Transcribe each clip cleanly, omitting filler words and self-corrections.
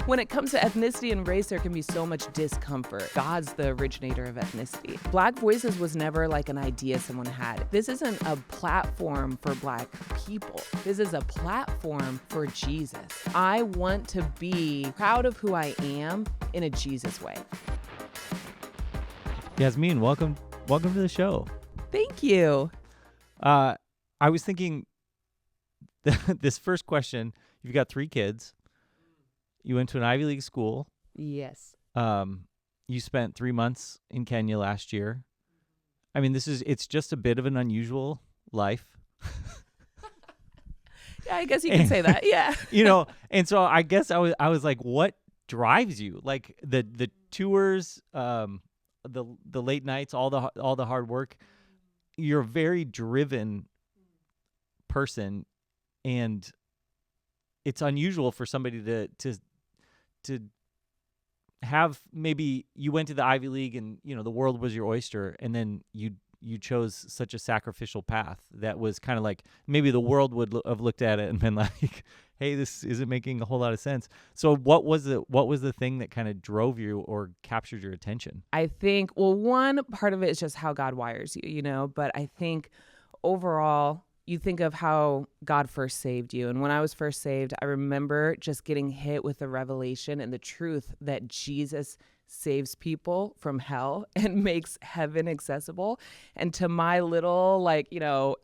When it comes to ethnicity and race, there can be so much discomfort. God's the originator of ethnicity. Black Voices was never like an idea someone had. This isn't a platform for Black people. This is a platform for Jesus. I want to be proud of who I am in a Jesus way. Yasmin, welcome to the show. Thank you. I was thinking this first question, you've got 3 kids. You went to an Ivy League school. Yes. You spent 3 months in Kenya last year. I mean, it's just a bit of an unusual life. Yeah, I guess you can say that. Yeah. And so I guess I was like, what drives you? Like the tours, the late nights, all the hard work. You're a very driven person, and it's unusual for somebody to have, maybe you went to the Ivy League and the world was your oyster, and then you chose such a sacrificial path that was kind of like, maybe the world would have looked at it and been like, hey, this isn't making a whole lot of sense. So what was the thing that kind of drove you or captured your attention? I think, well, one part of it is just how God wires you, but I think overall, you think of how God first saved you. And when I was first saved, I remember just getting hit with the revelation and the truth that Jesus saves people from hell and makes heaven accessible. And to my little,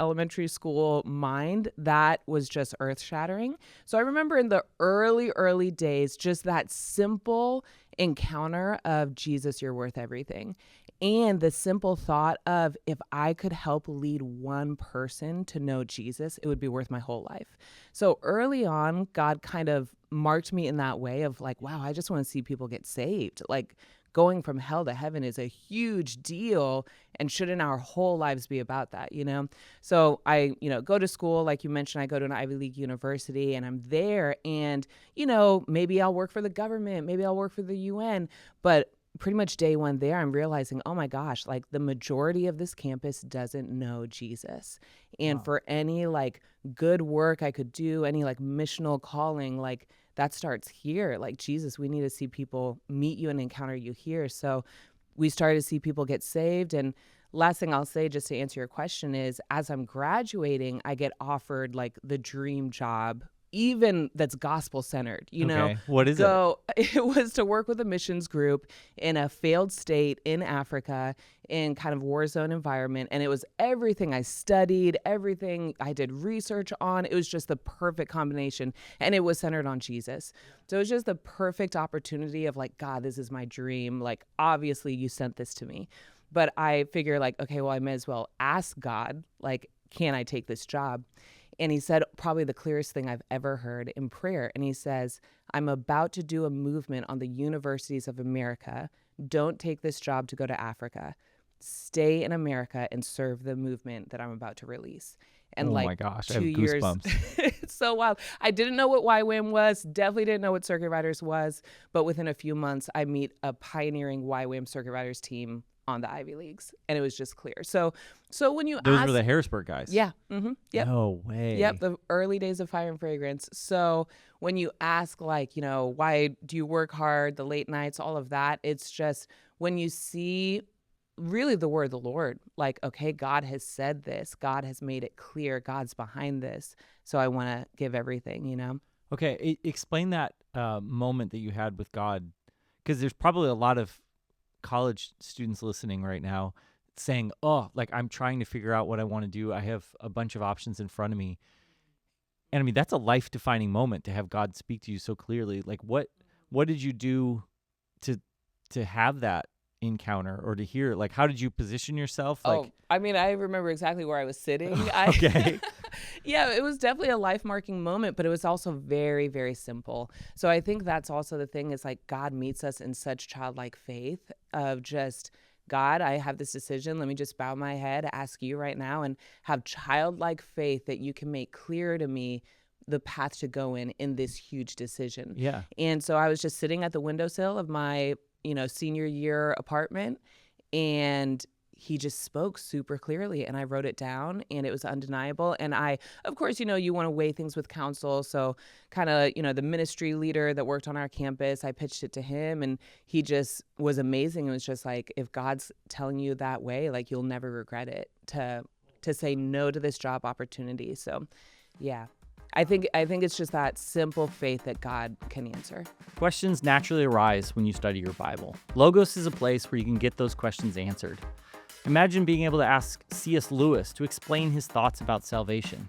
elementary school mind, that was just earth shattering. So I remember in the early days, just that simple encounter of Jesus, you're worth everything. And the simple thought of, if I could help lead one person to know Jesus, it would be worth my whole life. So early on, God kind of marked me in that way of like, wow, I just want to see people get saved. Like, going from hell to heaven is a huge deal, and shouldn't our whole lives be about that, So I, go to school, like you mentioned, I go to an Ivy League university, and I'm there, and, maybe I'll work for the government, maybe I'll work for the UN, but pretty much day one there, I'm realizing, oh my gosh, like the majority of this campus doesn't know Jesus. And Wow. for any good work I could do, any missional calling, that starts here. Like, Jesus, we need to see people meet you and encounter you here. So we started to see people get saved. And last thing I'll say, just to answer your question, is as I'm graduating, I get offered the dream job, even that's gospel centered, Okay. What is it? So it was to work with a missions group in a failed state in Africa in kind of war zone environment. And it was everything I studied, everything I did research on. It was just the perfect combination. And it was centered on Jesus. So it was just the perfect opportunity of God, this is my dream. Obviously you sent this to me. But I figure okay, well, I may as well ask God, can I take this job? And he said probably the clearest thing I've ever heard in prayer. And he says, I'm about to do a movement on the universities of America. Don't take this job to go to Africa. Stay in America and serve the movement that I'm about to release. And my gosh, 2 I have years, goosebumps. it's so wild. I didn't know what YWAM was, definitely didn't know what Circuit Riders was, but within a few months, I meet a pioneering YWAM Circuit Riders team on the Ivy Leagues, and it was just clear. So when you Those ask, were the Harrisburg guys. yeah, yep. No way. Yep, the early days of Fire and Fragrance. So when you ask, why do you work hard, the late nights, all of that, it's just when you see really the word of the Lord, okay, God has said this, God has made it clear, God's behind this, so I want to give everything, Okay, explain that moment that you had with God, because there's probably a lot of college students listening right now saying, oh, I'm trying to figure out what I want to do. I have a bunch of options in front of me. And I mean, that's a life-defining moment to have God speak to you so clearly. What did you do to have that encounter or to hear? How did you position yourself? I remember exactly where I was sitting. Okay. Yeah, it was definitely a life-marking moment, but it was also very, very simple. So I think that's also the thing is God meets us in such childlike faith of just, God, I have this decision. Let me just bow my head, ask you right now, and have childlike faith that you can make clear to me the path to go in this huge decision. Yeah. And so I was just sitting at the windowsill of my, senior year apartment, and he just spoke super clearly, and I wrote it down, and it was undeniable. And I, of course, you want to weigh things with counsel. So kind of, the ministry leader that worked on our campus, I pitched it to him, and he just was amazing. It was just like, if God's telling you that way, like, you'll never regret it to say no to this job opportunity. So yeah. I think it's just that simple faith that God can answer. Questions naturally arise when you study your Bible. Logos is a place where you can get those questions answered. Imagine being able to ask C.S. Lewis to explain his thoughts about salvation.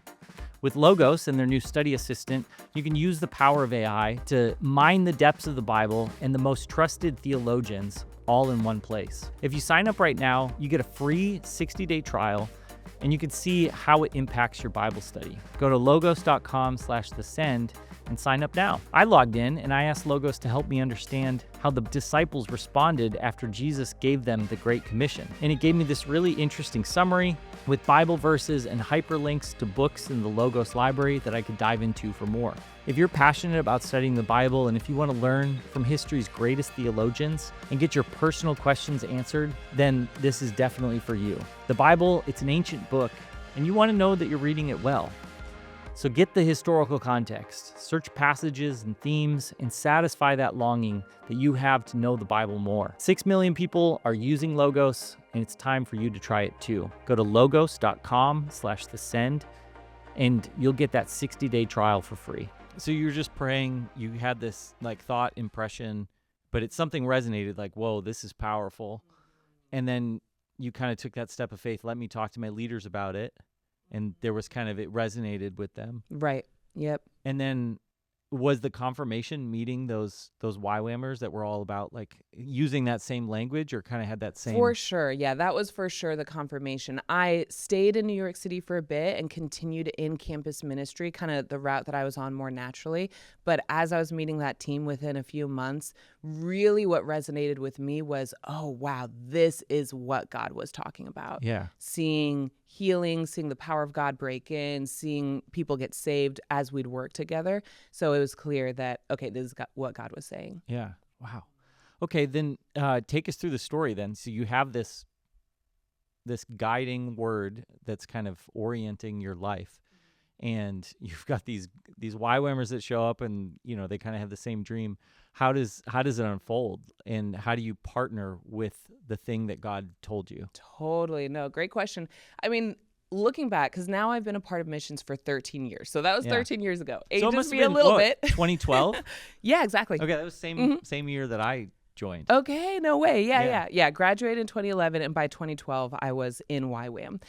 With Logos and their new study assistant, you can use the power of AI to mine the depths of the Bible and the most trusted theologians all in one place. If you sign up right now, you get a free 60-day trial, and you can see how it impacts your Bible study. Go to logos.com/thesend and sign up now. I logged in and I asked Logos to help me understand how the disciples responded after Jesus gave them the Great Commission. And it gave me this really interesting summary with Bible verses and hyperlinks to books in the Logos library that I could dive into for more. If you're passionate about studying the Bible, and if you want to learn from history's greatest theologians and get your personal questions answered, then this is definitely for you. The Bible, it's an ancient book, and you want to know that you're reading it well. So get the historical context, search passages and themes, and satisfy that longing that you have to know the Bible more. 6 million people are using Logos, and it's time for you to try it too. Go to logos.com/thesend, and you'll get that 60-day trial for free. So you're just praying, you had this thought impression, but it's something resonated like, whoa, this is powerful. And then you kind of took that step of faith, let me talk to my leaders about it. And there was it resonated with them. Right. Yep. And then was the confirmation meeting those YWAMers that were all about using that same language, or kind of had that same? For sure. Yeah, that was for sure the confirmation. I stayed in New York City for a bit and continued in campus ministry, kind of the route that I was on more naturally. But as I was meeting that team within a few months, really what resonated with me was, oh, wow, this is what God was talking about. Yeah. Seeing healing, seeing the power of God break in, seeing people get saved as we'd work together. So it was clear that, okay, this is what God was saying. Yeah. Wow. Okay, then take us through the story then. So you have this guiding word that's kind of orienting your life. And you've got these YWAMers that show up, and they kind of have the same dream. How does it unfold, and how do you partner with the thing that God told you? Totally. No, great question. I mean, looking back, because now I've been a part of missions for 13 years. So that was 13 years ago. So it must have been, a little bit. 2012? Yeah, exactly. Okay, that was same year that I joined. Okay, no way. Yeah. Graduated in 2011, and by 2012, I was in YWAM.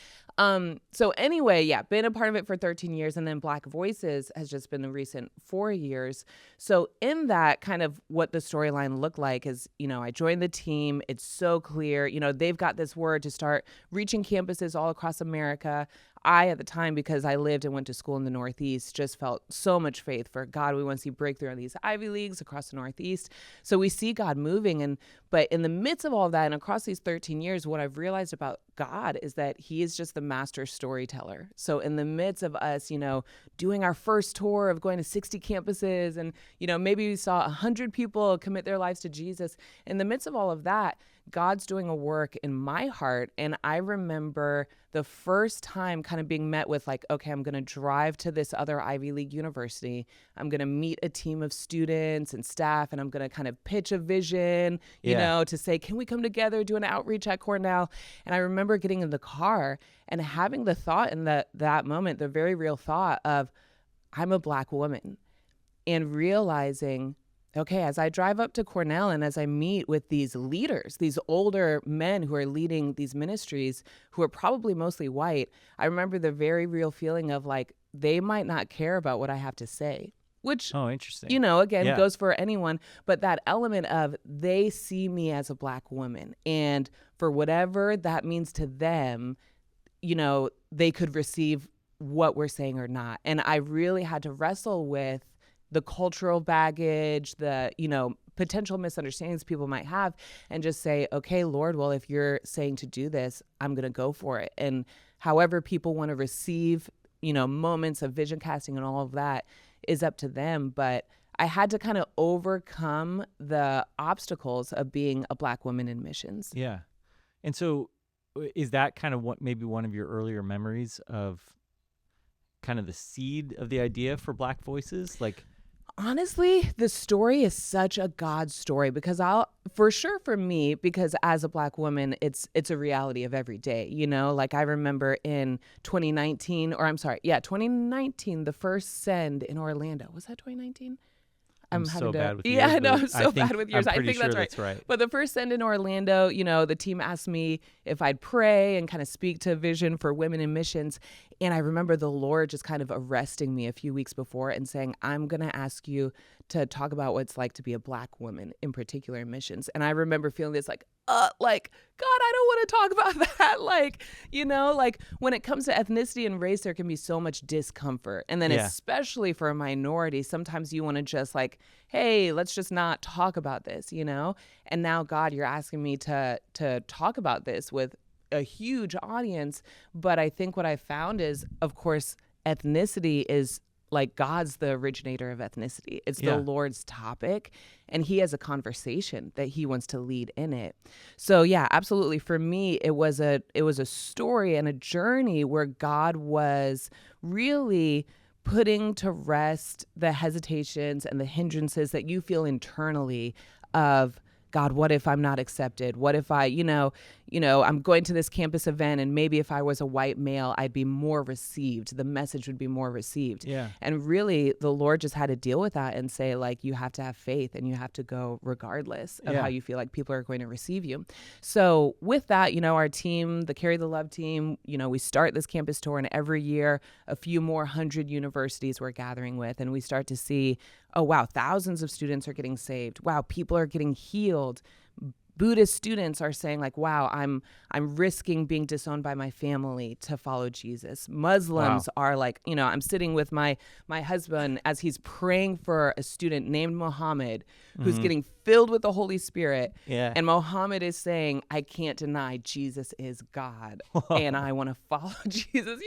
So anyway, yeah, been a part of it for 13 years, and then Black Voices has just been the recent 4 years. So in that, kind of what the storyline looked like is, I joined the team. It's so clear, they've got this word to start reaching campuses all across America. I, at the time, because I lived and went to school in the Northeast, just felt so much faith for God. We want to see breakthrough in these Ivy Leagues across the Northeast. So we see God moving. But in the midst of all that, and across these 13 years, what I've realized about God is that he is just the master storyteller. So in the midst of us, doing our first tour of going to 60 campuses, and, maybe we saw 100 people commit their lives to Jesus. In the midst of all of that, God's doing a work in my heart. And I remember the first time kind of being met with okay, I'm going to drive to this other Ivy League university. I'm going to meet a team of students and staff, and I'm going to kind of pitch a vision, to say, can we come together, do an outreach at Cornell? And I remember getting in the car and having the thought in that moment, the very real thought of, I'm a Black woman, and realizing, okay, as I drive up to Cornell and as I meet with these leaders, these older men who are leading these ministries, who are probably mostly white, I remember the very real feeling of they might not care about what I have to say, which, interesting. Again, goes for anyone. But that element of they see me as a Black woman, and for whatever that means to them, they could receive what we're saying or not. And I really had to wrestle with the cultural baggage, the, potential misunderstandings people might have, and just say, okay, Lord, well, if you're saying to do this, I'm going to go for it. And however people want to receive, moments of vision casting and all of that is up to them. But I had to kind of overcome the obstacles of being a Black woman in missions. Yeah. And so is that kind of what maybe one of your earlier memories of kind of the seed of the idea for Black Voices? Like, honestly, the story is such a God story because for sure for me, because as a Black woman, it's a reality of every day, like I remember in 2019, the first send in Orlando. Was that 2019? I'm so bad with yeah, years, I know, but I'm so bad with years. I'm I pretty think sure that's right. right. But the first send in Orlando, the team asked me if I'd pray and kind of speak to vision for women in missions. And I remember the Lord just kind of arresting me a few weeks before and saying, I'm going to ask you to talk about what it's like to be a Black woman, in particular in missions. And I remember feeling this like, God, I don't want to talk about that. Like when it comes to ethnicity and race, there can be so much discomfort. And then especially for a minority, sometimes you want to just like, hey, let's just not talk about this, And now, God, you're asking me to talk about this with a huge audience. But I think what I found is, of course, ethnicity is like God's the originator of ethnicity. It's the Lord's topic, and he has a conversation that he wants to lead in it. So yeah, absolutely. For me, it was a story and a journey where God was really putting to rest the hesitations and the hindrances that you feel internally of, God, what if I'm not accepted? What if I, I'm going to this campus event and maybe if I was a white male, I'd be more received. The message would be more received. Yeah. And really, the Lord just had to deal with that and say, like, you have to have faith and you have to go regardless of how you feel like people are going to receive you. So with that, our team, the Carry the Love team, we start this campus tour, and every year a few more 100 universities we're gathering with, and we start to see, oh, wow, thousands of students are getting saved. Wow, people are getting healed. Buddhist students are saying like, wow, I'm risking being disowned by my family to follow Jesus. Muslims are like, I'm sitting with my husband as he's praying for a student named Muhammad who's getting filled with the Holy Spirit. Yeah. And Muhammad is saying, I can't deny Jesus is God and I want to follow Jesus.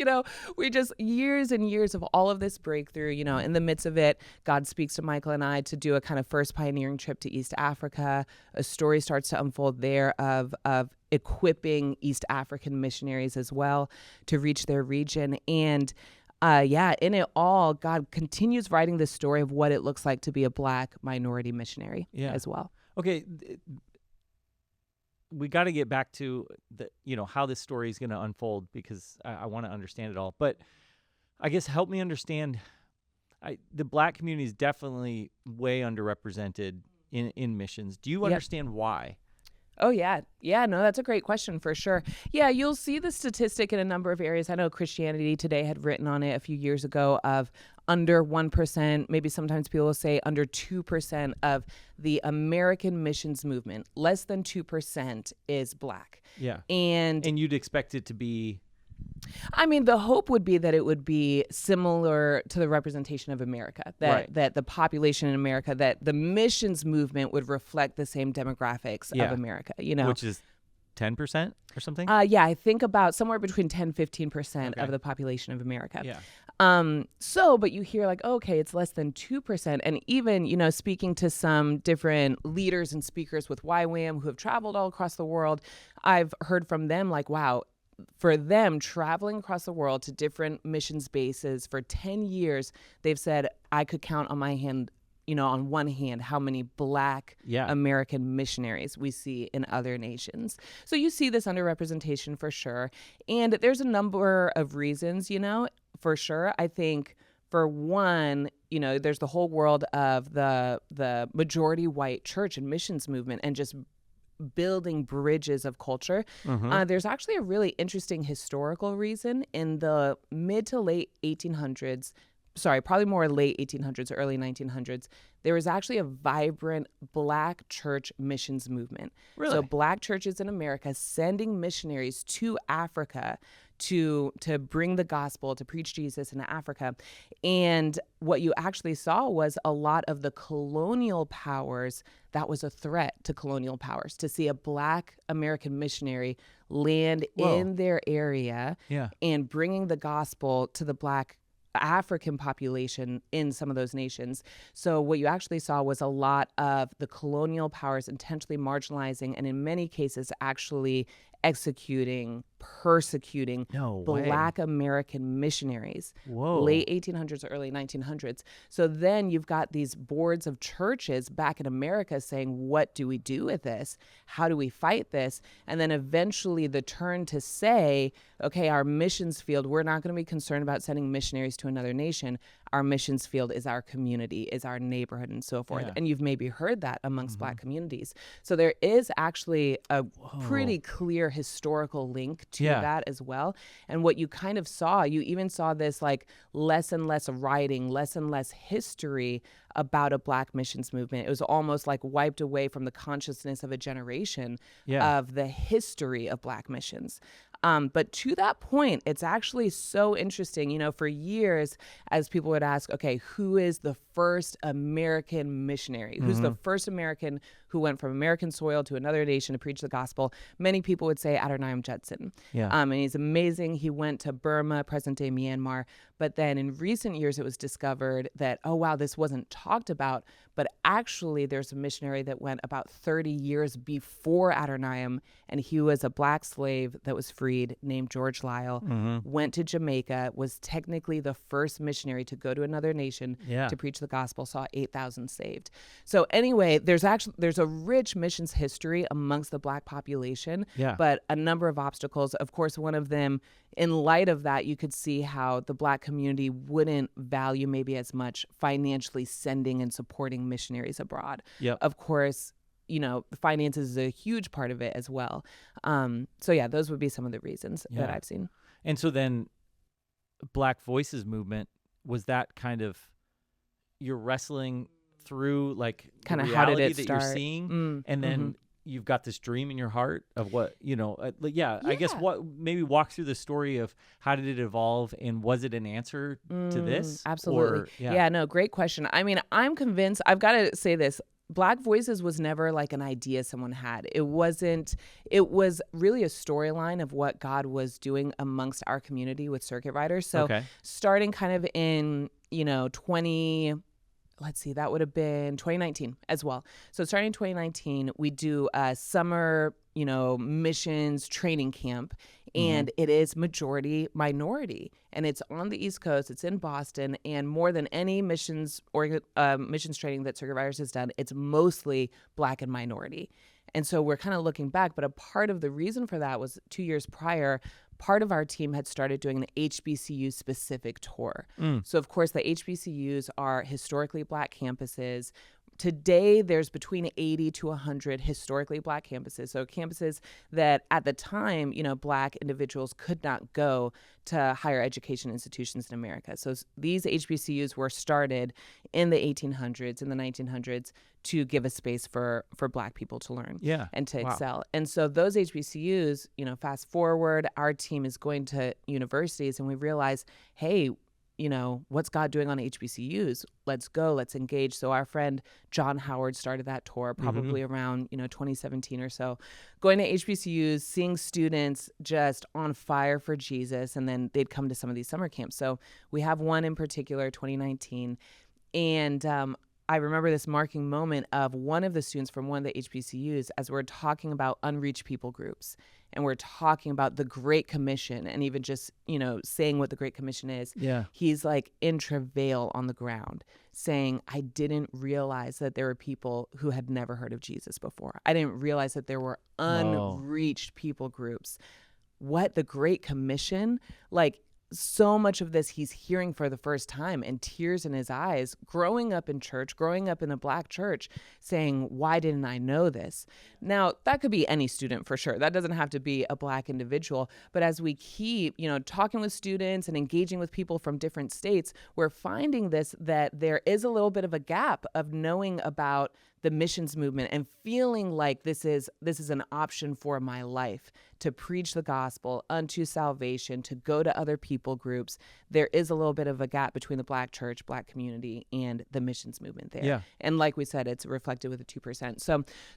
We just years and years of all of this breakthrough, in the midst of it, God speaks to Michael and I to do a kind of first pioneering trip to East Africa. A story starts to unfold there of equipping East African missionaries as well to reach their region. And in it all, God continues writing the story of what it looks like to be a Black minority missionary as well. Okay, we got to get back to how this story is going to unfold because I want to understand it all. But I guess help me understand. The Black community is definitely way underrepresented in missions. Do you understand why? Oh, yeah. Yeah, no, that's a great question for sure. Yeah, you'll see the statistic in a number of areas. I know Christianity Today had written on it a few years ago of under 1%, maybe sometimes people will say under 2% of the American missions movement. Less than 2% is Black. Yeah. And you'd expect it to be... I mean, the hope would be that it would be similar to the representation of America, that the population in America, that the missions movement would reflect the same demographics of America, Which is 10% or something? Yeah, I think about somewhere between 10, 15% of the population of America. Yeah. But you hear like, okay, it's less than 2%. And even, speaking to some different leaders and speakers with YWAM who have traveled all across the world, I've heard from them like, wow, for them traveling across the world to different missions bases for 10 years, they've said, I could count on my hand, on one hand, how many Black American missionaries we see in other nations. So you see this underrepresentation for sure. And there's a number of reasons, for sure. I think for one, there's the whole world of the majority white church and missions movement and just building bridges of culture. There's actually a really interesting historical reason. In the mid to late 1800s, probably more late 1800s or early 1900s, there was actually a vibrant Black church missions movement. Really? So Black churches in America sending missionaries to Africa to bring the gospel, to preach Jesus in Africa. And what you actually saw was a lot of the colonial powers, that was a threat to colonial powers, to see a Black American missionary land in their area and bringing the gospel to the Black African population in some of those nations. So what you actually saw was a lot of the colonial powers intentionally marginalizing and in many cases actually executing, persecuting No way. Black American missionaries, Whoa. late 1800s, early 1900s. So then you've got these boards of churches back in America saying, what do we do with this? How do we fight this? And then eventually the turn to say, okay, our missions field, we're not going to be concerned about sending missionaries to another nation. Our missions field is our community, is our neighborhood, and so forth. Yeah. And you've maybe heard that amongst Black communities. So there is actually a pretty clear historical link to that as well. And what you kind of saw, you even saw this like less and less writing, less and less history about a Black missions movement. It was almost like wiped away from the consciousness of a generation of the history of Black missions. But to that point, it's actually so interesting. You know, for years, as people would ask, okay, who is the first American missionary? Who's the first American who went from American soil to another nation to preach the gospel? Many people would say Adoniram Judson. And he's amazing. He went to Burma, present-day Myanmar. But then in recent years, it was discovered that, oh, wow, this wasn't talked about. But actually, there's a missionary that went about 30 years before Adoniram, and he was a Black slave that was freed named George Lyle, went to Jamaica, was technically the first missionary to go to another nation to preach the gospel, saw 8,000 saved. So anyway, there's a rich missions history amongst the Black population, but a number of obstacles. Of course, one of them, in light of that, you could see how the Black community wouldn't value maybe as much financially sending and supporting missionaries abroad. Of course, you know, finances is a huge part of it as well. So yeah, those would be some of the reasons that I've seen. And so then Black Voices movement, was that kind of, you're wrestling through like kind of the how did reality it that start? you're seeing, and then you've got this dream in your heart of what, you know, I guess what, maybe walk through the story of how did it evolve, and was it an answer to this? Absolutely. Or, No, great question. I mean, I'm convinced, I've got to say this, Black Voices was never like an idea someone had. It was really a storyline of what God was doing amongst our community with circuit riders. So starting kind of in, you know, that would have been 2019 as well. So starting in 2019, we do a summer, you know, missions training camp, and it is majority minority, and it's on the East Coast. It's in Boston, and more than any missions training that Circuit Riders has done, it's mostly Black and minority. And so we're kind of looking back, but a part of the reason for that was 2 years prior, part of our team had started doing an HBCU specific tour. So of course the HBCUs are historically Black campuses. Today, there's between 80 to 100 historically Black campuses. So campuses that at the time, you know, Black individuals could not go to higher education institutions in America. So these HBCUs were started in the 1800s, in the 1900s, to give a space for Black people to learn and to excel. And so those HBCUs, you know, fast forward, our team is going to universities, and we realize, hey, you know, what's God doing on HBCUs? Let's go, let's engage. So our friend John Howard started that tour probably around, you know, 2017 or so, going to HBCUs, seeing students just on fire for Jesus, and then they'd come to some of these summer camps. So we have one in particular, 2019, and I remember this marking moment of one of the students from one of the HBCUs, as we're talking about unreached people groups, and we're talking about the Great Commission, and even just, you know, saying what the Great Commission is. He's like in travail on the ground saying, I didn't realize that there were people who had never heard of Jesus before. I didn't realize that there were unreached people groups. What, the Great Commission? Like, so much of this he's hearing for the first time, and tears in his eyes, growing up in church, growing up in a Black church, saying, why didn't I know this? Now, that could be any student for sure. That doesn't have to be a Black individual. But as we keep, you know, talking with students and engaging with people from different states, we're finding this, that there is a little bit of a gap of knowing about the missions movement and feeling like this is an option for my life to preach the gospel unto salvation, to go to other people groups. There is a little bit of a gap between the Black church, Black community, and the missions movement there. Yeah. And like we said, it's reflected with the 2%.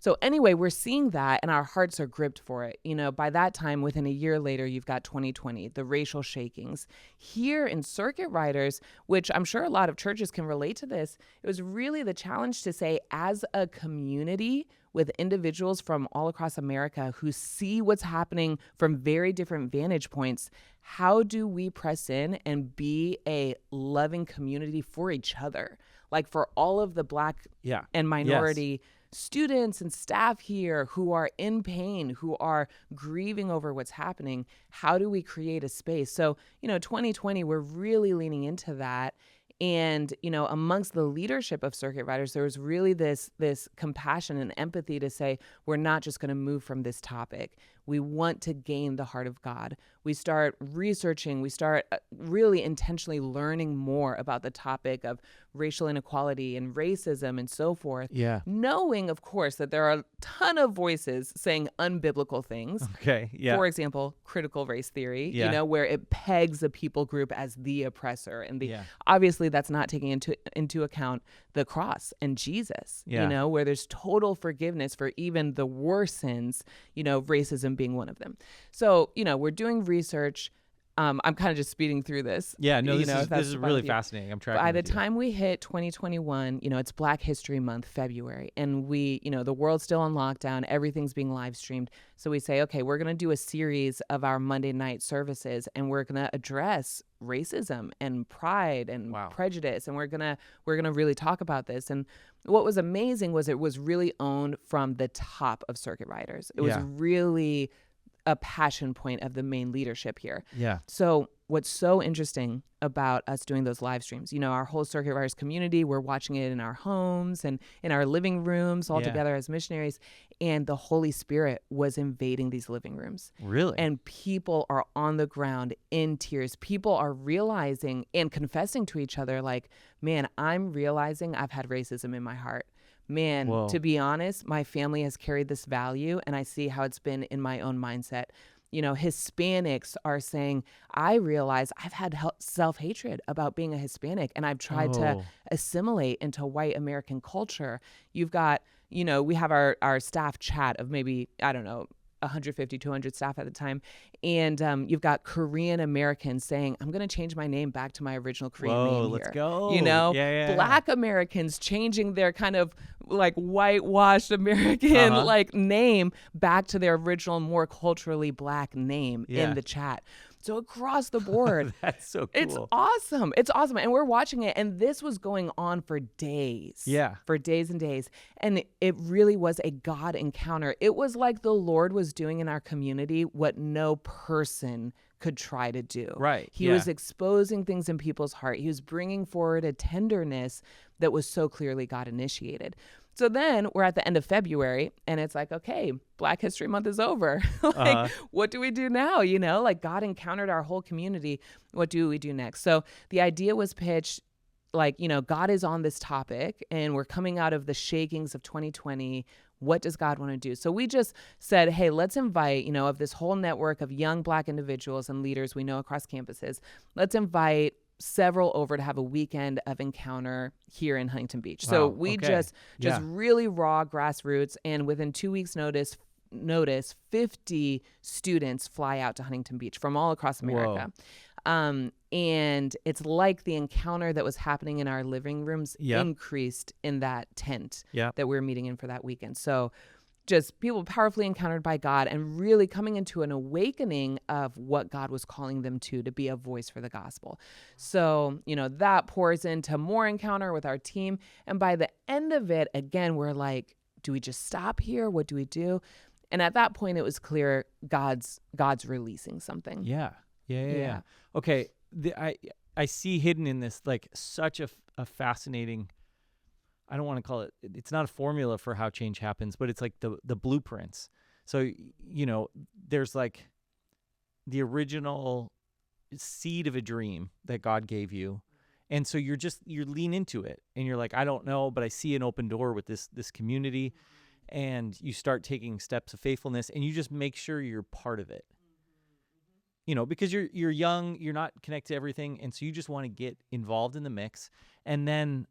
So anyway, we're seeing that, and our hearts are gripped for it. By that time, within a year later, you've got 2020, the racial shakings. Here in Circuit Riders, which I'm sure a lot of churches can relate to this, it was really the challenge to say, as a community with individuals from all across America who see what's happening from very different vantage points, how do we press in and be a loving community for each other? Like for all of the Black and minority students and staff here who are in pain, who are grieving over what's happening, how do we create a space? So, 2020, we're really leaning into that. And, amongst the leadership of Circuit Riders, there was really this compassion and empathy to say, we're not just going to move from this topic. We want to gain the heart of God. We start researching, we start really intentionally learning more about the topic of racial inequality and racism and so forth. Yeah. Knowing, of course, that there are a ton of voices saying unbiblical things. Okay. Yeah. For example, critical race theory, Yeah. where it pegs a people group as the oppressor. And Yeah. obviously that's not taking into account the cross and Jesus, Yeah. where there's total forgiveness for even the worst sins, racism being one of them. So, we're doing research. I'm kind of just speeding through this. Yeah, no, if this that's is fine really with you. fascinating. I'm tracking By the with you. time we hit 2021, it's Black History Month, February, and we, the world's still on lockdown, everything's being live streamed. So we say, okay, we're going to do a series of our Monday night services, and we're going to address racism and pride and prejudice, and we're going to really talk about this. And what was amazing was it was really owned from the top of Circuit Riders. It was really a passion point of the main leadership here. Yeah. So what's so interesting about us doing those live streams, our whole Circuit Riders community, we're watching it in our homes and in our living rooms all together as missionaries, and the Holy Spirit was invading these living rooms. Really? And people are on the ground in tears. People are realizing and confessing to each other like, man, I'm realizing I've had racism in my heart. Man, Whoa. To be honest, my family has carried this value, and I see how it's been in my own mindset. Hispanics are saying, I realize I've had self-hatred about being a Hispanic, and I've tried to assimilate into white American culture. You've got, we have our staff chat of maybe, 150, 200 staff at the time. And you've got Korean Americans saying, I'm going to change my name back to my original Korean name here. Let's go. Black Americans changing their kind of like whitewashed American like name back to their original, more culturally Black name in the chat. So across the board. That's so cool. It's awesome. It's awesome. And we're watching it. And this was going on for days. Yeah. For days and days. And it really was a God encounter. It was like the Lord was doing in our community what no person could try to do. Right. He was exposing things in people's heart. He was bringing forward a tenderness that was so clearly God initiated. So then we're at the end of February, and it's like, okay, Black History Month is over. What do we do now? Like God encountered our whole community. What do we do next? So the idea was pitched like, God is on this topic, and we're coming out of the shakings of 2020. What does God want to do? So we just said, hey, let's invite, of this whole network of young Black individuals and leaders we know across campuses, let's invite several over to have a weekend of encounter here in Huntington Beach. So we just really raw grassroots, and within 2 weeks notice 50 students fly out to Huntington Beach from all across America. And it's like the encounter that was happening in our living rooms increased in that tent that we were meeting in for that weekend. So just people powerfully encountered by God and really coming into an awakening of what God was calling them to be a voice for the gospel. So, that pours into more encounter with our team. And by the end of it, again, we're like, do we just stop here? What do we do? And at that point, it was clear God's releasing something. Yeah. Okay. I see hidden in this like such a fascinating, I don't want to call it, it's not a formula for how change happens, but it's like the blueprints. So, there's like the original seed of a dream that God gave you. And so you lean into it, and you're like, I don't know, but I see an open door with this community, and you start taking steps of faithfulness, and you just make sure you're part of it. Because you're young, you're not connected to everything, and so you just want to get involved in the mix, and then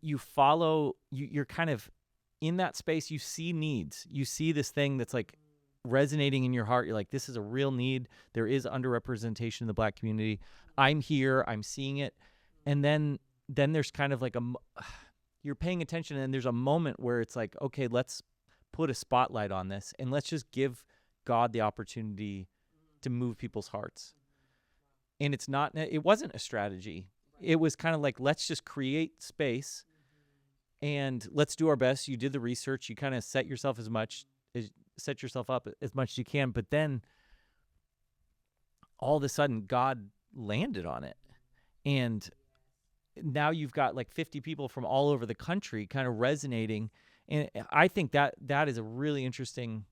you follow. You're kind of in that space. You see needs. You see this thing that's like resonating in your heart. You're like, this is a real need. There is underrepresentation in the Black community. I'm here. I'm seeing it, and then there's kind of like you're paying attention, and there's a moment where it's like, okay, let's put a spotlight on this, and let's just give God the opportunity to move people's hearts. And it wasn't a strategy. It was kind of like, let's just create space and let's do our best. You did the research. You kind of set yourself up as much as you can. But then all of a sudden God landed on it. And now you've got like 50 people from all over the country kind of resonating. And I think that is a really interesting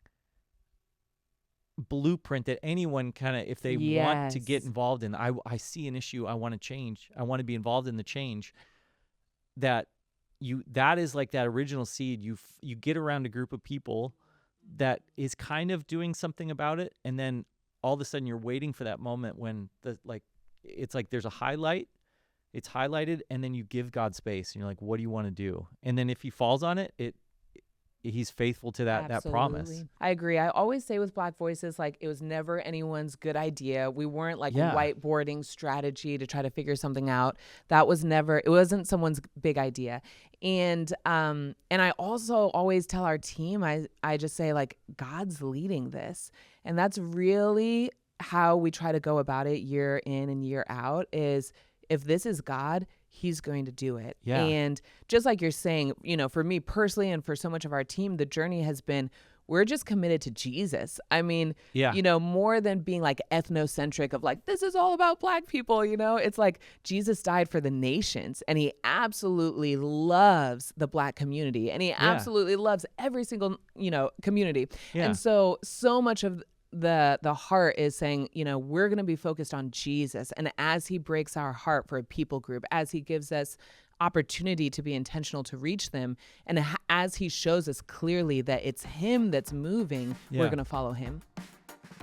blueprint that anyone kind of, if they want to get involved in, I see an issue, I want to change, I want to be involved in the change, that is like that original seed. You get around a group of people that is kind of doing something about it, and then all of a sudden you're waiting for that moment when it's like there's a highlight, it's highlighted, and then you give God space, and you're like, what do you want to do? And then if he falls on it, he's faithful to that promise. I agree. I always say with Black Voices, like, it was never anyone's good idea. We weren't like whiteboarding strategy to try to figure something out. It wasn't someone's big idea. And I also always tell our team, I just say, like, God's leading this. And that's really how we try to go about it year in and year out, is if this is God, he's going to do it. Yeah. And just like you're saying, for me personally and for so much of our team, the journey has been, we're just committed to Jesus. I mean, more than being like ethnocentric of like, this is all about Black people, it's like Jesus died for the nations, and he absolutely loves the Black community, and he absolutely loves every single, community. Yeah. And so much of the heart is saying, we're going to be focused on Jesus. And as he breaks our heart for a people group, as he gives us opportunity to be intentional to reach them, and as he shows us clearly that it's him that's moving, we're going to follow him.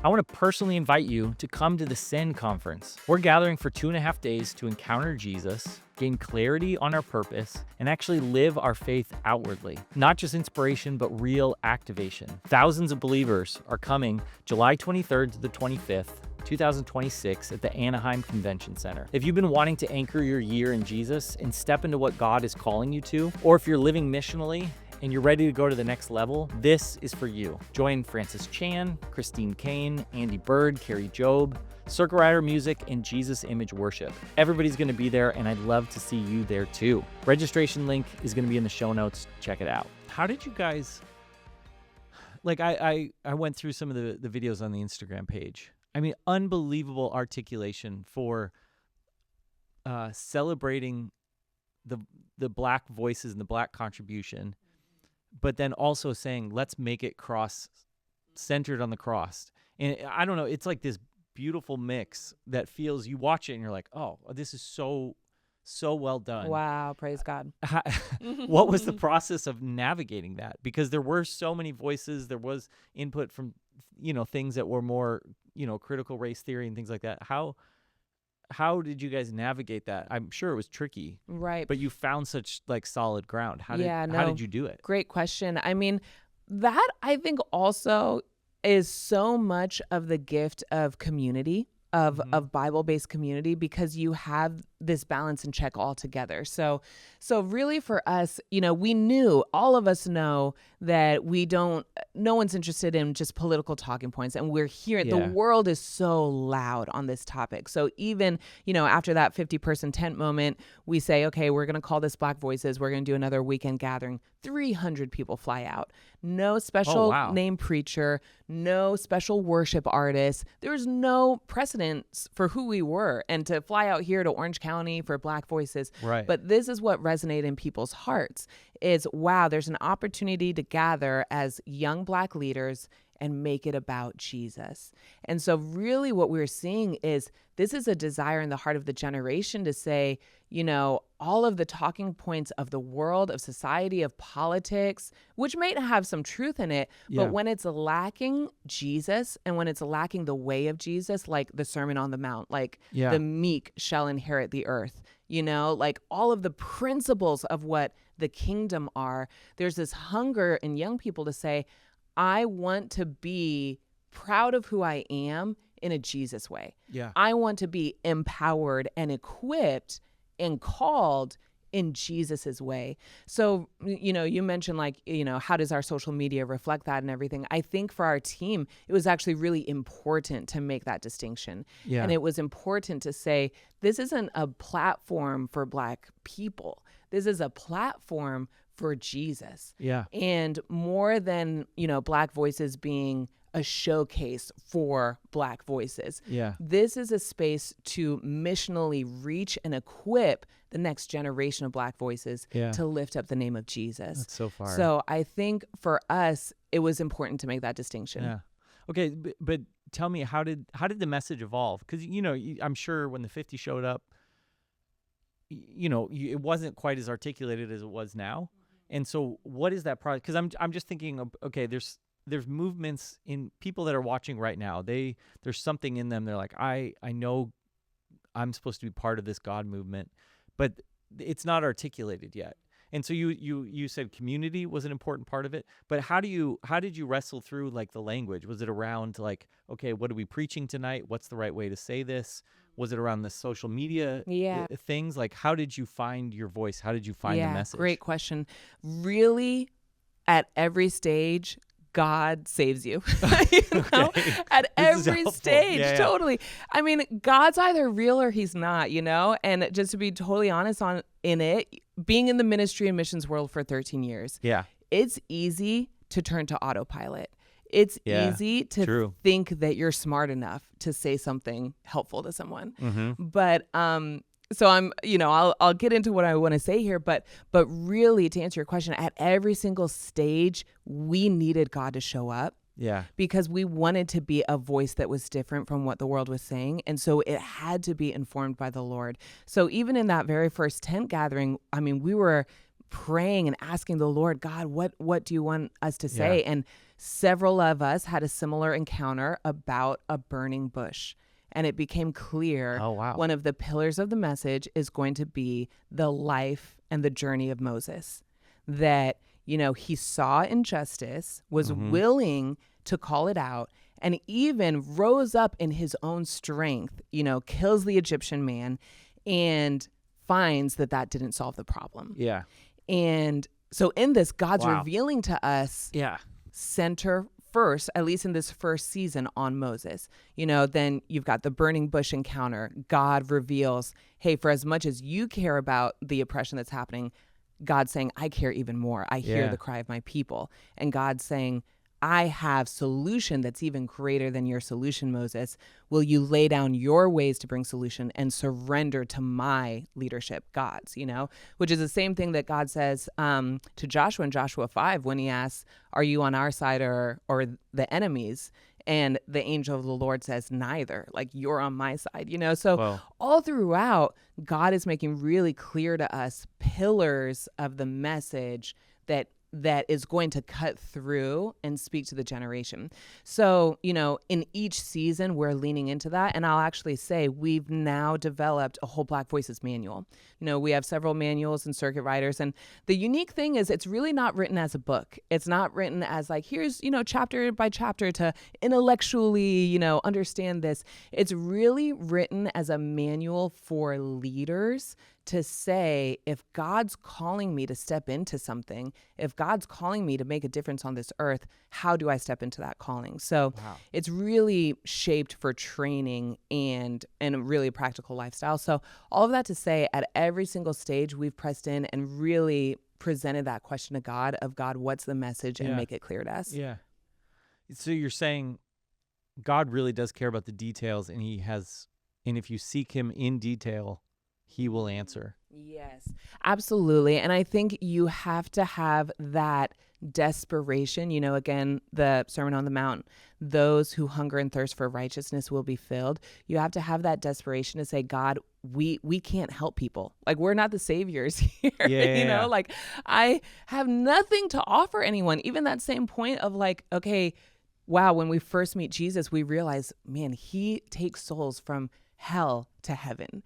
I want to personally invite you to come to the Send Conference. We're gathering for 2.5 days to encounter Jesus, gain clarity on our purpose, and actually live our faith outwardly. Not just inspiration, but real activation. Thousands of believers are coming July 23rd to the 25th, 2026 at the Anaheim Convention Center. If you've been wanting to anchor your year in Jesus and step into what God is calling you to, or if you're living missionally and you're ready to go to the next level, this is for you. Join Francis Chan, Christine Kane, Andy Bird, Carrie Job, Circle Rider Music, and Jesus Image Worship. Everybody's going to be there, and I'd love to see you there too. Registration link is going to be in the show notes. Check it out. How did you guys, like, I went through some of the videos on the Instagram page. I mean, unbelievable articulation for celebrating the Black voices and the Black contribution, but then also saying, let's make it centered on the cross. And I don't know, it's like this beautiful mix that feels, you watch it and you're like, oh, this is so well done. Wow, praise God. What was the process of navigating that? Because there were so many voices, there was input from, things that were more, critical race theory and things like that. How did you guys navigate that? I'm sure it was tricky. Right. But you found such like solid ground. How did you do it? Great question. I mean, that I think also is so much of the gift of community, of Bible-based community, because you have this balance and check all together. So really for us, we knew, all of us know that no one's interested in just political talking points. And we're here, the world is so loud on this topic. So even, after that 50-person tent moment, we say, okay, we're going to call this Black Voices. We're going to do another weekend gathering. 300 people fly out. No special name preacher, no special worship artist. There was no precedence for who we were. And to fly out here to Orange County for Black Voices. Right. But this is what resonated in people's hearts is, wow, there's an opportunity to gather as young Black leaders and make it about Jesus. And so really what we're seeing is this is a desire in the heart of the generation to say, all of the talking points of the world, of society, of politics, which may have some truth in it, but Yeah. when it's lacking Jesus and when it's lacking the way of Jesus, like the Sermon on the Mount, like Yeah. the meek shall inherit the earth, like all of the principles of what the kingdom are, there's this hunger in young people to say, I want to be proud of who I am in a Jesus way. Yeah. I want to be empowered and equipped and called in Jesus's way. So, you mentioned how does our social media reflect that and everything? I think for our team, it was actually really important to make that distinction. Yeah. And it was important to say, this isn't a platform for Black people. This is a platform for Jesus. Yeah. And more than, Black voices being a showcase for Black voices. Yeah. This is a space to missionally reach and equip the next generation of Black voices to lift up the name of Jesus. That's so far. So I think for us, it was important to make that distinction. Yeah. Okay, but tell me, how did the message evolve? Because I'm sure when the 50 showed up, it wasn't quite as articulated as it was now. And so, what is that project? Because I'm just thinking of, okay, there's movements in people that are watching right now. There's something in them. They're like, I know I'm supposed to be part of this God movement, but it's not articulated yet. And so you said community was an important part of it, but how did you wrestle through like the language? Was it around like, okay, what are we preaching tonight? What's the right way to say this? Was it around the social media things? Like, how did you find your voice? How did you find the message? Great question. Really, at every stage, God saves you. At every stage, totally. I mean, God's either real or he's not, And just to be totally honest in it, being in the ministry and missions world for 13 years, it's easy to turn to autopilot. It's easy to think that you're smart enough to say something helpful to someone. Mm-hmm. But so I'm, I'll get into what I want to say here, but really to answer your question, at every single stage, we needed God to show up. Yeah. Because we wanted to be a voice that was different from what the world was saying. And so it had to be informed by the Lord. So even in that very first tent gathering, I mean, we were praying and asking the Lord, God, what do you want us to say? And several of us had a similar encounter about a burning bush. And it became clear one of the pillars of the message is going to be the life and the journey of Moses. That, he saw injustice, was willing to call it out, and even rose up in his own strength, kills the Egyptian man and finds that didn't solve the problem. Yeah. And so in this, God's revealing to us center first, at least in this first season, on Moses. Then you've got the burning bush encounter. God reveals, hey, for as much as you care about the oppression that's happening, God's saying, I care even more. I hear the cry of my people. And God's saying, I have solution that's even greater than your solution, Moses. Will you lay down your ways to bring solution and surrender to my leadership, God's, which is the same thing that God says to Joshua in Joshua 5 when he asks, are you on our side or the enemies? And the angel of the Lord says, neither, like you're on my side, So all throughout, God is making really clear to us pillars of the message that is going to cut through and speak to the generation. So, in each season, we're leaning into that. And I'll actually say we've now developed a whole Black Voices manual. We have several manuals and circuit riders. And the unique thing is it's really not written as a book. It's not written as like, here's, chapter by chapter to intellectually, understand this. It's really written as a manual for leaders to say, if God's calling me to step into something, if God's calling me to make a difference on this earth, how do I step into that calling? So it's really shaped for training and really a practical lifestyle. So all of that to say, at every single stage, we've pressed in and really presented that question to God of, God, what's the message, and make it clear to us. Yeah. So you're saying God really does care about the details, and if you seek him in detail, he will answer. Yes, absolutely. And I think you have to have that desperation. Again, the Sermon on the Mount, those who hunger and thirst for righteousness will be filled. You have to have that desperation to say, God, we can't help people. Like, we're not the saviors here. Yeah, yeah, yeah. Like, I have nothing to offer anyone. Even that same point of like, okay, wow, when we first meet Jesus, we realize, man, he takes souls from hell to heaven.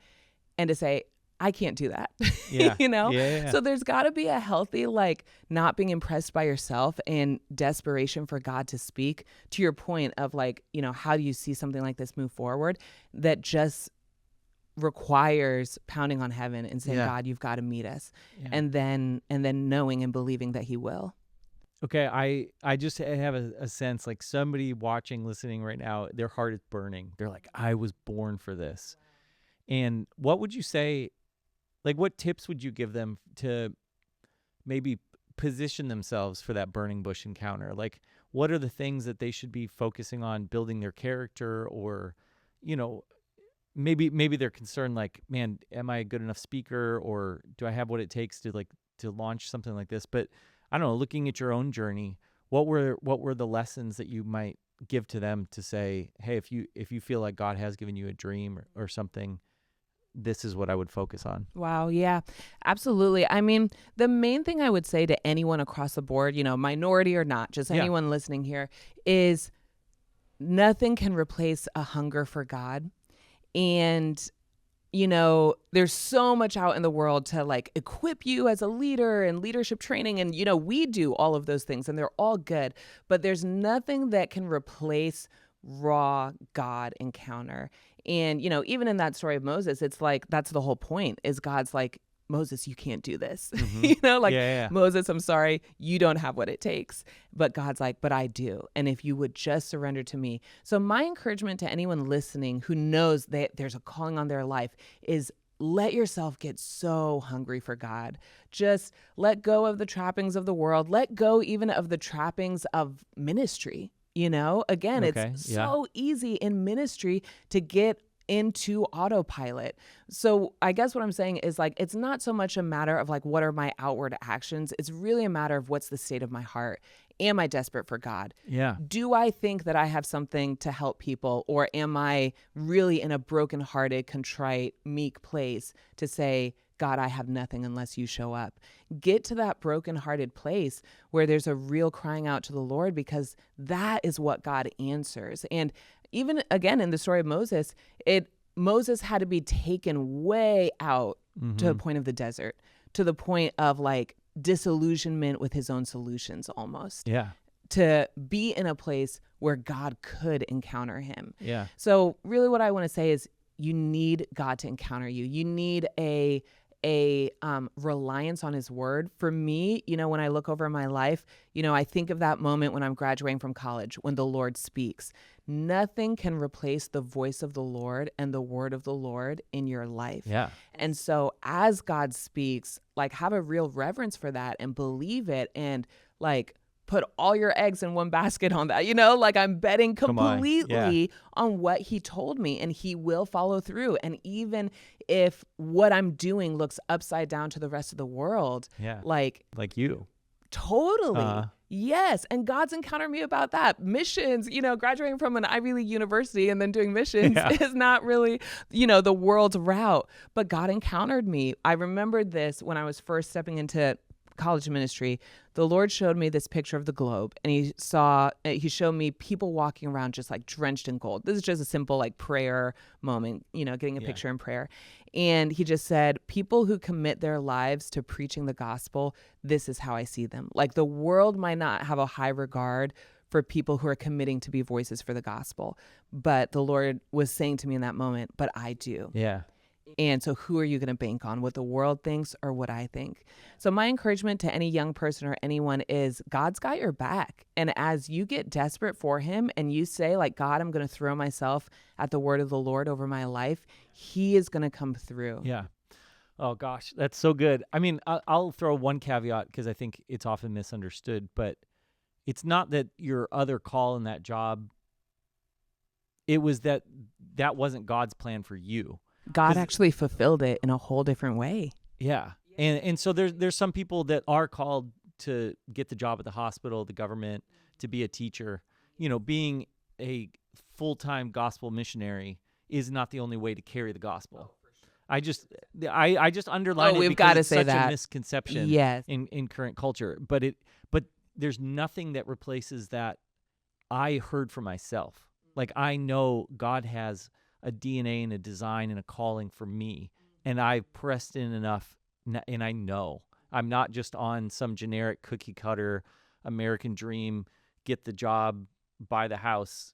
And to say, I can't do that. Yeah, yeah. So there's got to be a healthy, like, not being impressed by yourself and desperation for God to speak. To your point of like, how do you see something like this move forward? That just requires pounding on heaven and saying, Yeah. God, you've got to meet us. Yeah. And then knowing and believing that he will. Okay, I just have a sense like somebody watching, listening right now, their heart is burning. They're like, I was born for this. And what would you say, like, what tips would you give them to maybe position themselves for that burning bush encounter? Like, what are the things that they should be focusing on building their character, or, maybe they're concerned like, man, am I a good enough speaker, or do I have what it takes to launch something like this? But I don't know, looking at your own journey, what were the lessons that you might give to them to say, hey, if you feel like God has given you a dream or something, this is what I would focus on. Wow. Yeah, absolutely. I mean, the main thing I would say to anyone across the board, minority or not, just Yeah. anyone listening here, is nothing can replace a hunger for God. And, there's so much out in the world to like equip you as a leader and leadership training. And, we do all of those things and they're all good, but there's nothing that can replace raw God encounter. And, even in that story of Moses, it's like, that's the whole point is God's like, Moses, you can't do this. Like, Yeah. Moses, I'm sorry, you don't have what it takes. But God's like, but I do. And if you would just surrender to me. So my encouragement to anyone listening who knows that there's a calling on their life is let yourself get so hungry for God. Just let go of the trappings of the world. Let go even of the trappings of ministry. Again, Okay, it's yeah. so easy in ministry to get into autopilot. So I guess what I'm saying is like, it's not so much a matter of like, what are my outward actions? It's really a matter of what's the state of my heart. Am I desperate for God? Yeah. Do I think that I have something to help people? Or am I really in a brokenhearted, contrite, meek place to say, God, I have nothing unless you show up? Get to that brokenhearted place where there's a real crying out to the Lord, because that is what God answers. And even again, in the story of Moses, Moses had to be taken way out to a point of the desert, to the point of like disillusionment with his own solutions almost. Yeah. To be in a place where God could encounter him. Yeah. So really what I want to say is you need God to encounter you. You need a reliance on his word. For me, when I look over my life, I think of that moment when I'm graduating from college, when the Lord speaks. Nothing can replace the voice of the Lord and the word of the Lord in your life. Yeah. And so as God speaks, like, have a real reverence for that and believe it, and like put all your eggs in one basket on that, like I'm betting completely on what he told me, and he will follow through. And even if what I'm doing looks upside down to the rest of the world, like you. Totally. Yes. And God's encountered me about that. Missions, graduating from an Ivy League university and then doing missions is not really, the world's route. But God encountered me. I remembered this when I was first stepping into college ministry. The Lord showed me this picture of the globe, and he showed me people walking around just like drenched in gold. This is just a simple like prayer moment, getting a picture in prayer. And he just said, people who commit their lives to preaching the gospel, this is how I see them. Like, the world might not have a high regard for people who are committing to be voices for the gospel, but the Lord was saying to me in that moment, but I do. Yeah. And so who are you going to bank on, what the world thinks or what I think? So my encouragement to any young person or anyone is God's got your back. And as you get desperate for him and you say like, God, I'm going to throw myself at the word of the Lord over my life, he is going to come through. Yeah. Oh gosh, that's so good. I mean, I'll throw one caveat because I think it's often misunderstood, but it's not that your other call in that job, it was that wasn't God's plan for you. God actually fulfilled it in a whole different way. Yeah. And so there's some people that are called to get the job at the hospital, the government, to be a teacher. Being a full-time gospel missionary is not the only way to carry the gospel. I just underline it we've because gotta it's say such a that. misconception Yes. in current culture. But there's nothing that replaces that I heard for myself. Like, I know God has a DNA and a design and a calling for me, and I've pressed in enough, and I know I'm not just on some generic cookie cutter American dream, get the job, buy the house,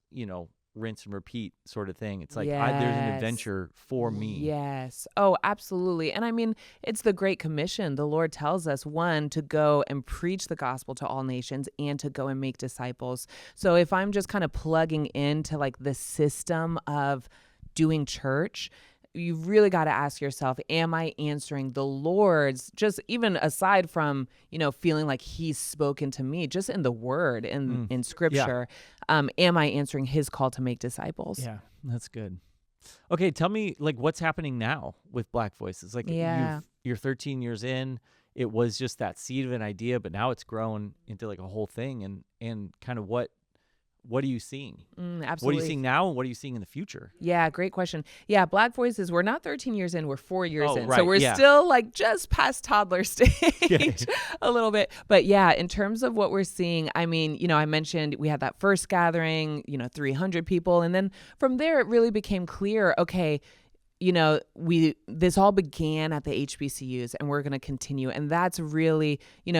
rinse and repeat sort of thing. It's like there's an Yes. adventure for me. Yes. Oh, absolutely. And I mean, it's the Great Commission. The Lord tells us, one, to go and preach the gospel to all nations and to go and make disciples. So if I'm just kind of plugging into like the system of doing church, you've really got to ask yourself, am I answering the Lord's, just even aside from, feeling like he's spoken to me, just in the word, in scripture, am I answering his call to make disciples? Yeah, that's good. Okay, tell me, like, what's happening now with Black Voices? Like, you're 13 years in. It was just that seed of an idea, but now it's grown into like a whole thing. And kind of what are you seeing? Absolutely. What are you seeing now, and what are you seeing in the future? Yeah, great question. Yeah, Black Voices, we're not 13 years in, we're 4 years in. Right, So we're still like just past toddler stage a little bit. But yeah, in terms of what we're seeing, I mean, I mentioned we had that first gathering, 300 people. And then from there, it really became clear, okay, this all began at the HBCUs, and we're going to continue. And that's really,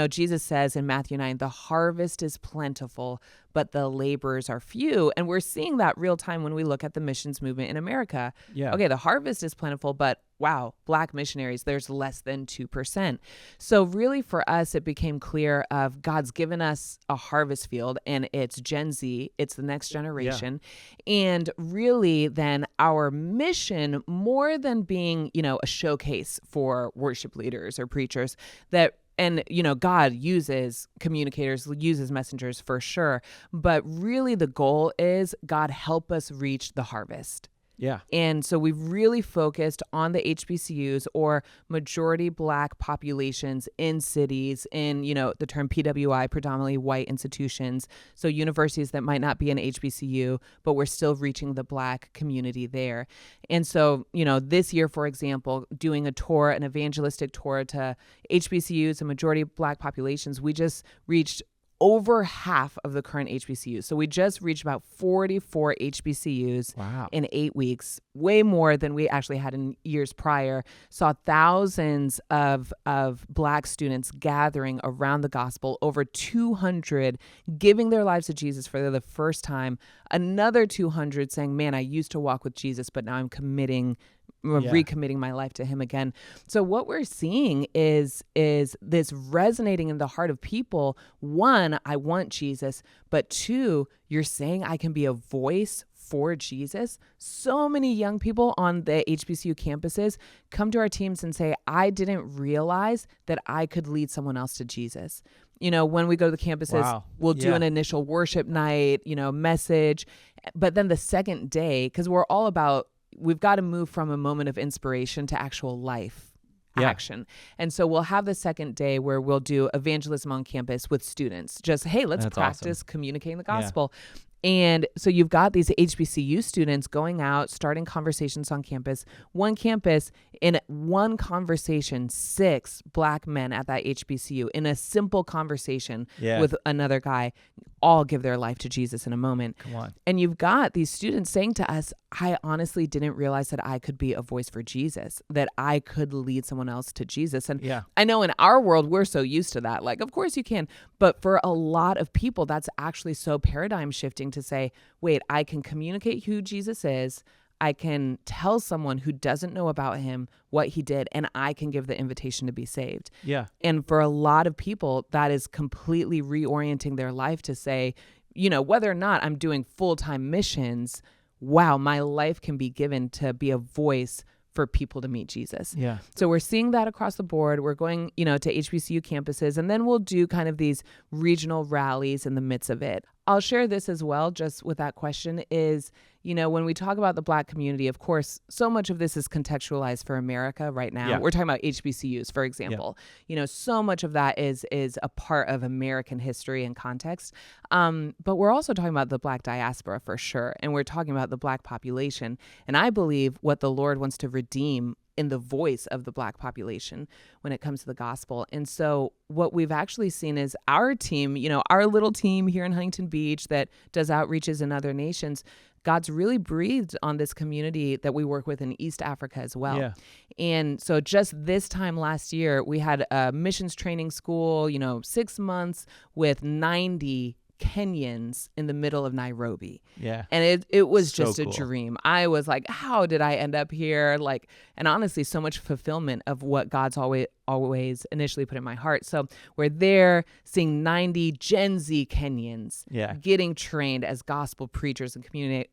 Jesus says in Matthew 9, the harvest is plentiful, but the laborers are few. And we're seeing that real time when we look at the missions movement in America. Yeah. Okay, the harvest is plentiful, but wow, Black missionaries, there's less than 2%. So really for us, it became clear of God's given us a harvest field, and it's Gen Z, it's the next generation. Yeah. And really then our mission, more than being, a showcase for worship leaders or preachers, and, God uses communicators, uses messengers for sure. But really the goal is, God, help us reach the harvest. Yeah. And so we've really focused on the HBCUs, or majority Black populations in cities, in, the term PWI, predominantly white institutions. So universities that might not be an HBCU, but we're still reaching the Black community there. And so, this year, for example, doing a tour, an evangelistic tour to HBCUs and majority Black populations, we just reached over half of the current HBCUs. So we just reached about 44 HBCUs in 8 weeks, way more than we actually had in years prior. Saw thousands of Black students gathering around the gospel, over 200 giving their lives to Jesus for the first time, another 200 saying, man, I used to walk with Jesus, but now I'm recommitting my life to him again. So what we're seeing is this resonating in the heart of people. One, I want Jesus, but two, you're saying I can be a voice for Jesus. So many young people on the HBCU campuses come to our teams and say, I didn't realize that I could lead someone else to Jesus. When we go to the campuses, we'll do an initial worship night, message. But then the second day, because we're all about, we've got to move from a moment of inspiration to actual life action. And so we'll have the second day where we'll do evangelism on campus with students. Just, hey, let's practice communicating the gospel. Yeah. And so you've got these HBCU students going out, starting conversations on campus. One campus, in one conversation, 6 Black men at that HBCU, in a simple conversation with another guy, all give their life to Jesus in a moment. Come on. And you've got these students saying to us, I honestly didn't realize that I could be a voice for Jesus, that I could lead someone else to Jesus. And I know in our world, we're so used to that. Like, of course you can. But for a lot of people, that's actually so paradigm shifting to say, wait, I can communicate who Jesus is. I can tell someone who doesn't know about him what he did, and I can give the invitation to be saved. Yeah. And for a lot of people, that is completely reorienting their life to say, whether or not I'm doing full-time missions, wow, my life can be given to be a voice for people to meet Jesus. Yeah. So we're seeing that across the board. We're going, to HBCU campuses, and then we'll do kind of these regional rallies in the midst of it. I'll share this as well, just with that question is, when we talk about the Black community, of course, so much of this is contextualized for America right now. Yeah. We're talking about HBCUs, for example. So much of that is a part of American history and context. But we're also talking about the Black diaspora for sure. And we're talking about the Black population. And I believe what the Lord wants to redeem in the voice of the Black population when it comes to the gospel. And so what we've actually seen is our team, our little team here in Huntington Beach that does outreaches in other nations, God's really breathed on this community that we work with in East Africa as well. Yeah. And so just this time last year, we had a missions training school, 6 months with 90 Kenyans in the middle of Nairobi. Yeah. And it was So just a cool. dream. I was like, how did I end up here? And honestly, so much fulfillment of what God's always initially put in my heart. So we're there seeing 90 Gen Z Kenyans getting trained as gospel preachers and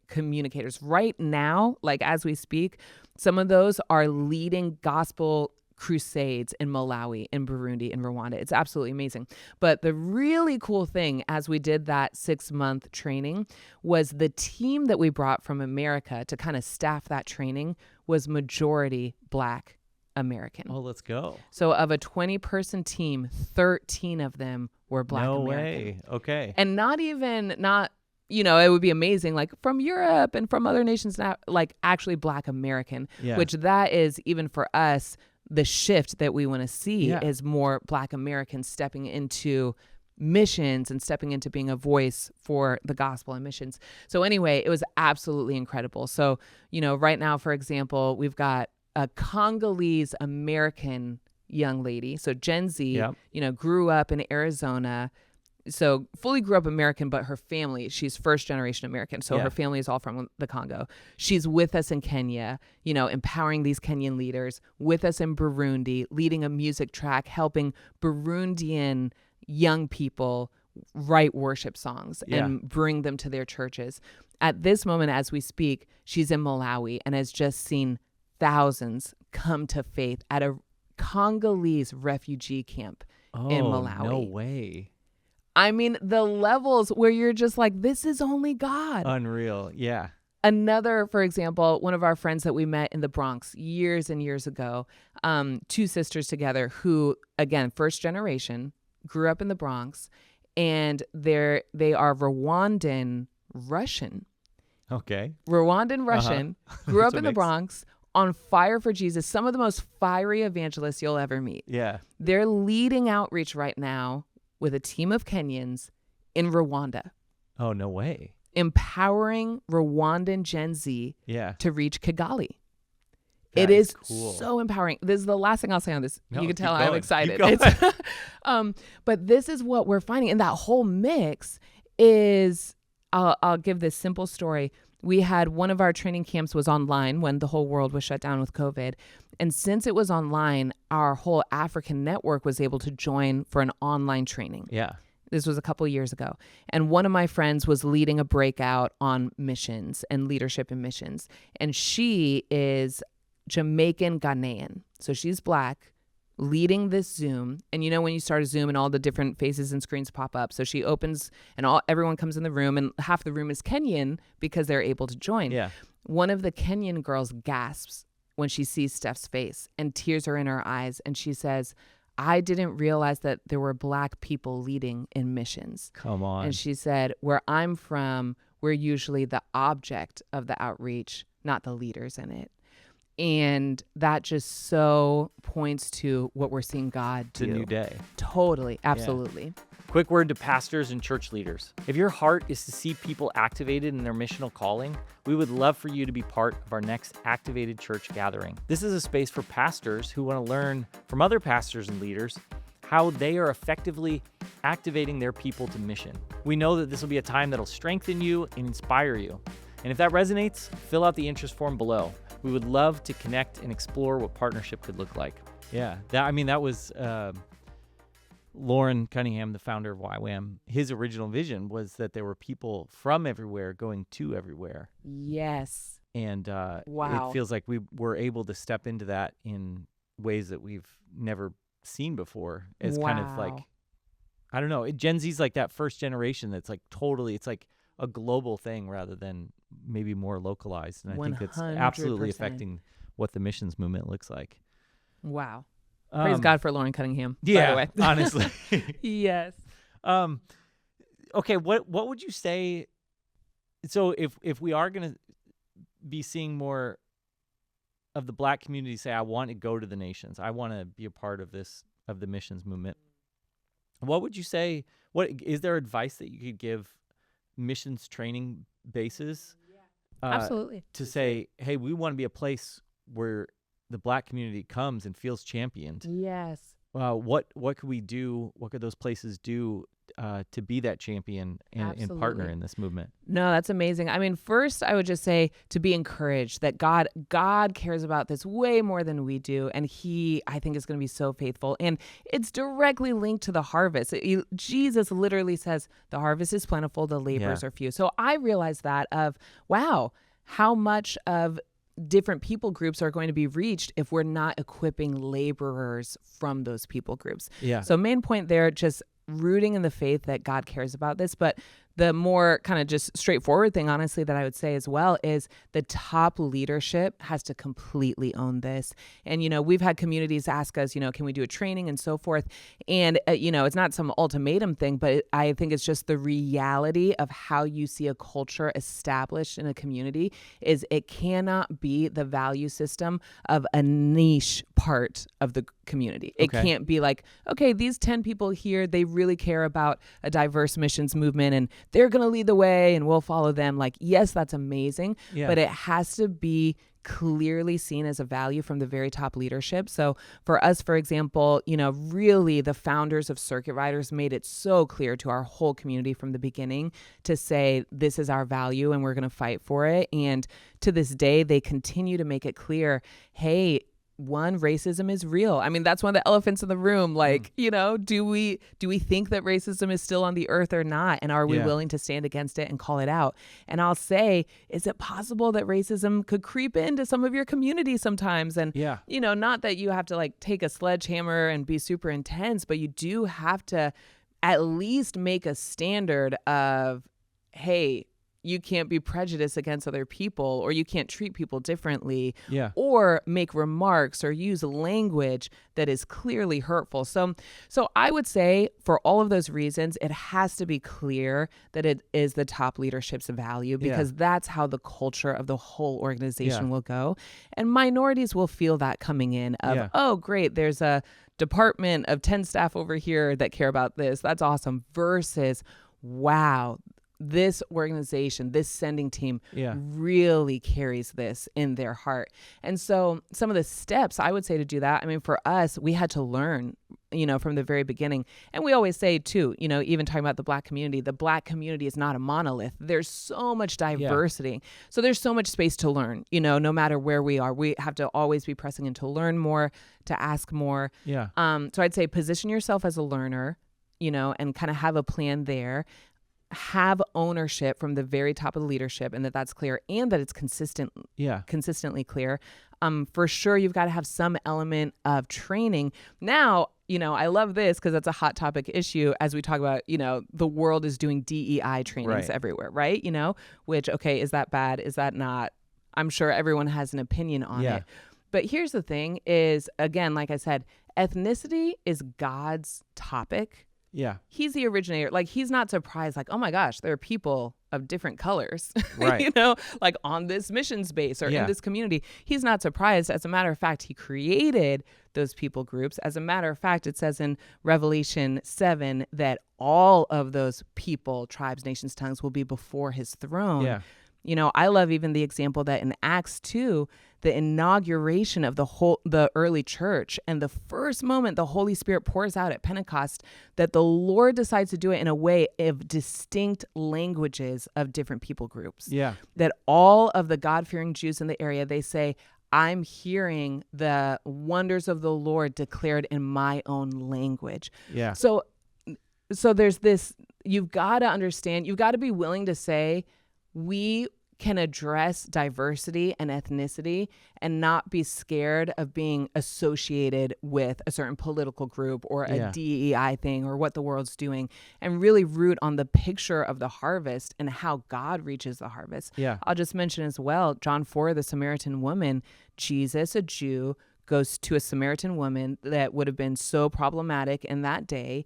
communicators. Right now, as we speak, some of those are leading gospel crusades in Malawi, in Burundi, in Rwanda. It's absolutely amazing. But the really cool thing as we did that 6-month training was the team that we brought from America to kind of staff that training was majority Black American. Oh, let's go. So of a 20-person team, 13 of them were Black No American. way. Okay. And it would be amazing, from Europe and from other nations, now, actually Black American, which that is, even for us, the shift that we want to see is more Black Americans stepping into missions and stepping into being a voice for the gospel and missions. So anyway, it was absolutely incredible. So, right now, for example, we've got a Congolese American young lady. So Gen Z, grew up in Arizona. So fully grew up American, but her family, she's first generation American. So her family is all from the Congo. She's with us in Kenya, empowering these Kenyan leaders, with us in Burundi, leading a music track, helping Burundian young people write worship songs and bring them to their churches. At this moment, as we speak, she's in Malawi and has just seen thousands come to faith at a Congolese refugee camp in Malawi. No way. I mean, the levels where you're just like, this is only God. Unreal. Yeah. Another, for example, one of our friends that we met in the Bronx years and years ago, 2 sisters together who, again, first generation, grew up in the Bronx, and they are Rwandan Russian. Okay. Rwandan Russian, grew up in the makes- Bronx, on fire for Jesus, some of the most fiery evangelists you'll ever meet. Yeah. They're leading outreach right now with a team of Kenyans in Rwanda, Oh, no way. empowering Rwandan Gen Z Yeah. to reach Kigali. That It is cool. so empowering. This is the last thing I'll say on this. No, You can keep tell I'm going. excited. Keep going. But this is what we're finding. And that whole mix is, I'll give this simple story. We had one of our training camps was online when the whole world was shut down with COVID. And since it was online, our whole African network was able to join for an online training. Yeah. This was a couple years ago. And one of my friends was leading a breakout on missions and leadership in missions. And she is Jamaican Ghanaian. So she's Black, leading this Zoom. And when you start a Zoom and all the different faces and screens pop up. So she opens and everyone comes in the room, and half the room is Kenyan because they're able to join. Yeah. One of the Kenyan girls gasps when she sees Steph's face, and tears are in her eyes. And she says, I didn't realize that there were Black people leading in missions. Come on. And she said, where I'm from, we're usually the object of the outreach, not the leaders in it. And that just so points to what we're seeing God do. It's a new day. Totally. Absolutely. Quick word to pastors and church leaders. If your heart is to see people activated in their missional calling, we would love for you to be part of our next Activated Church gathering. This is a space for pastors who want to learn from other pastors and leaders how they are effectively activating their people to mission. We know that this will be a time that'll strengthen you and inspire you. And if that resonates, fill out the interest form below. We would love to connect and explore what partnership could look like. Yeah, that was Lauren Cunningham, the founder of YWAM. His original vision was that there were people from everywhere going to everywhere. Yes. And Wow. It feels like we were able to step into that in ways that we've never seen before as kind of like Wow. I don't know. Gen Z's like that first generation that's like totally, it's like a global thing rather than maybe more localized. And I think that's absolutely 100%. affecting what the missions movement looks like. Wow. Praise God for Lauren Cunningham, by the Yeah, way. honestly. Yes. Okay, what would you say? So if we are going to be seeing more of the Black community say, I want to go to the nations, I want to be a part of the missions movement, what would you say? What is there advice that you could give missions training bases Absolutely. to say, hey, we want to be a place where the Black community comes and feels championed? Yes. What could we do? What could those places do to be that champion and partner in this movement? No, that's amazing. I mean, first, I would just say to be encouraged that God cares about this way more than we do. And he, I think, is going to be so faithful. And it's directly linked to the harvest. Jesus literally says, the harvest is plentiful, the laborers are few. So I realized that wow, how much of different people groups are going to be reached if we're not equipping laborers from those people groups. Yeah. So main point there, just rooting in the faith that God cares about this. But the more kind of just straightforward thing, honestly, that I would say as well is the top leadership has to completely own this. And, we've had communities ask us, can we do a training and so forth? And, it's not some ultimatum thing, but I think it's just the reality of how you see a culture established in a community is it cannot be the value system of a niche part of the community. It can't be like, okay, these 10 people here, they really care about a diverse missions movement and they're going to lead the way and we'll follow them. Like, yes, that's amazing, but it has to be clearly seen as a value from the very top leadership. So for us, for example, really the founders of Circuit Riders made it so clear to our whole community from the beginning to say, this is our value and we're going to fight for it. And to this day, they continue to make it clear, hey, one, racism is real. I mean, that's one of the elephants in the room. Like, do we think that racism is still on the earth or not? And are we willing to stand against it and call it out? And I'll say, is it possible that racism could creep into some of your community sometimes? And, not that you have to like take a sledgehammer and be super intense, but you do have to at least make a standard of, hey, you can't be prejudiced against other people, or you can't treat people differently, or make remarks or use language that is clearly hurtful. So I would say for all of those reasons, it has to be clear that it is the top leadership's value, because that's how the culture of the whole organization will go. And minorities will feel that coming in of, oh, great, there's a department of 10 staff over here that care about this. That's awesome. Versus, wow, this organization, this sending team really carries this in their heart. And so some of the steps I would say to do that, I mean, for us, we had to learn, from the very beginning. And we always say too, even talking about the Black community is not a monolith. There's so much diversity. So there's so much space to learn, no matter where we are. We have to always be pressing in to learn more, to ask more. So I'd say position yourself as a learner, and kind of have a plan there. Have ownership from the very top of the leadership, and that's clear, and that it's consistently clear. For sure, you've got to have some element of training. Now, I love this because that's a hot topic issue as we talk about, the world is doing DEI trainings everywhere, right? Which, okay, is that bad? Is that not? I'm sure everyone has an opinion on it. But here's the thing is, again, like I said, ethnicity is God's topic. Yeah. He's the originator. Like, he's not surprised, like, oh my gosh, there are people of different colors, right. Like on this mission space or in this community. He's not surprised. As a matter of fact, he created those people groups. As a matter of fact, it says in Revelation 7 that all of those people, tribes, nations, tongues will be before his throne. Yeah. I love even the example that in Acts 2, the inauguration of the early church, and the first moment the Holy Spirit pours out at Pentecost, that the Lord decides to do it in a way of distinct languages of different people groups. Yeah. That all of the God-fearing Jews in the area, they say, I'm hearing the wonders of the Lord declared in my own language. Yeah. So there's this, you've got to understand, you've got to be willing to say, we can address diversity and ethnicity and not be scared of being associated with a certain political group or a DEI thing or what the world's doing, and really root on the picture of the harvest and how God reaches the harvest. Yeah. I'll just mention as well, John 4, the Samaritan woman, Jesus, a Jew, goes to a Samaritan woman that would have been so problematic in that day,